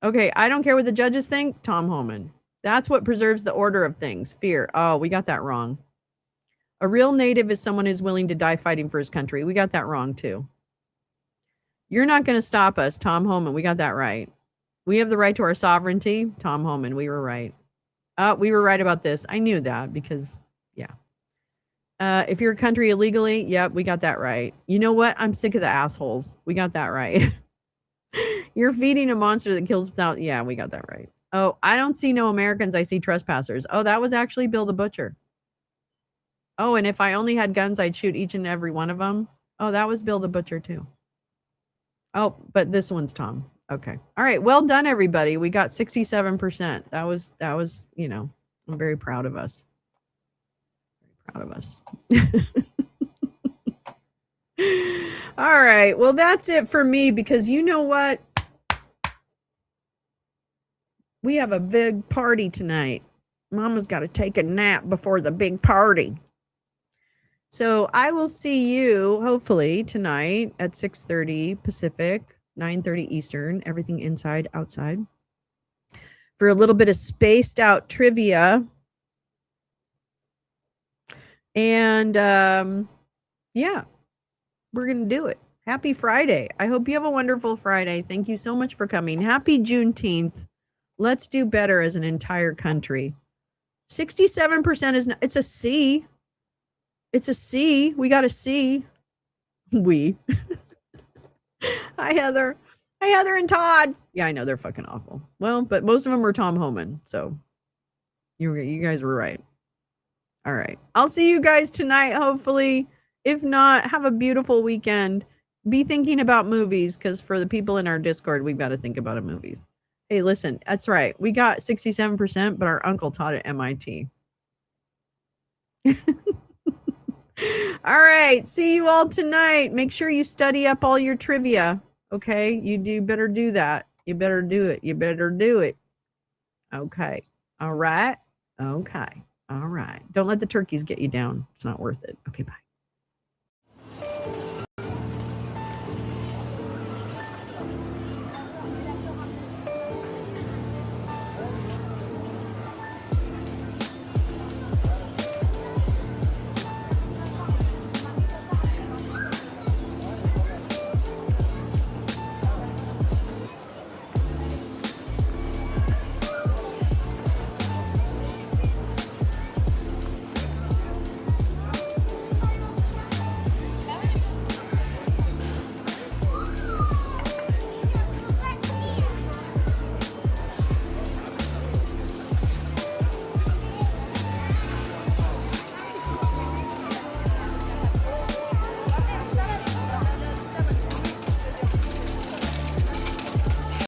Okay, I don't care what the judges think. Tom Homan. That's what preserves the order of things. Fear. Oh, we got that wrong. A real native is someone who's willing to die fighting for his country. We got that wrong, too. You're not going to stop us, Tom Homan. We got that right. We have the right to our sovereignty. Tom Homan. We were right. We were right about this. I knew that because, yeah. If you're a country illegally, yep, we got that right. You know what? I'm sick of the assholes. We got that right. You're feeding a monster that kills without... Yeah, we got that right. Oh, I don't see no Americans. I see trespassers. Oh, that was actually Bill the Butcher. Oh, and if I only had guns, I'd shoot each and every one of them. Oh, that was Bill the Butcher too. Oh, but this one's Tom. Okay. All right. Well done, everybody. We got 67%. That was, you know, I'm very proud of us. Very proud of us. All right. Well, that's it for me because you know what? We have a big party tonight. Mama's got to take a nap before the big party. So I will see you hopefully tonight at 6:30 Pacific, 9:30 Eastern, everything inside, outside, for a little bit of spaced out trivia. And yeah, we're going to do it. Happy Friday. I hope you have a wonderful Friday. Thank you so much for coming. Happy Juneteenth. Let's do better as an entire country. 67% is, it's a C. It's a C. We got a C. We. Hi, Heather. Hi, Heather and Todd. Yeah, I know they're fucking awful. Well, but most of them were Tom Homan. So you guys were right. All right. I'll see you guys tonight, hopefully. If not, have a beautiful weekend. Be thinking about movies because for the people in our Discord, we've got to think about movies. Hey, listen, that's right. We got 67%, but our uncle taught at MIT. All right. See you all tonight. Make sure you study up all your trivia. Okay. You better do that. You better do it. You better do it. Okay. All right. Okay. All right. Don't let the turkeys get you down. It's not worth it. Okay. Bye.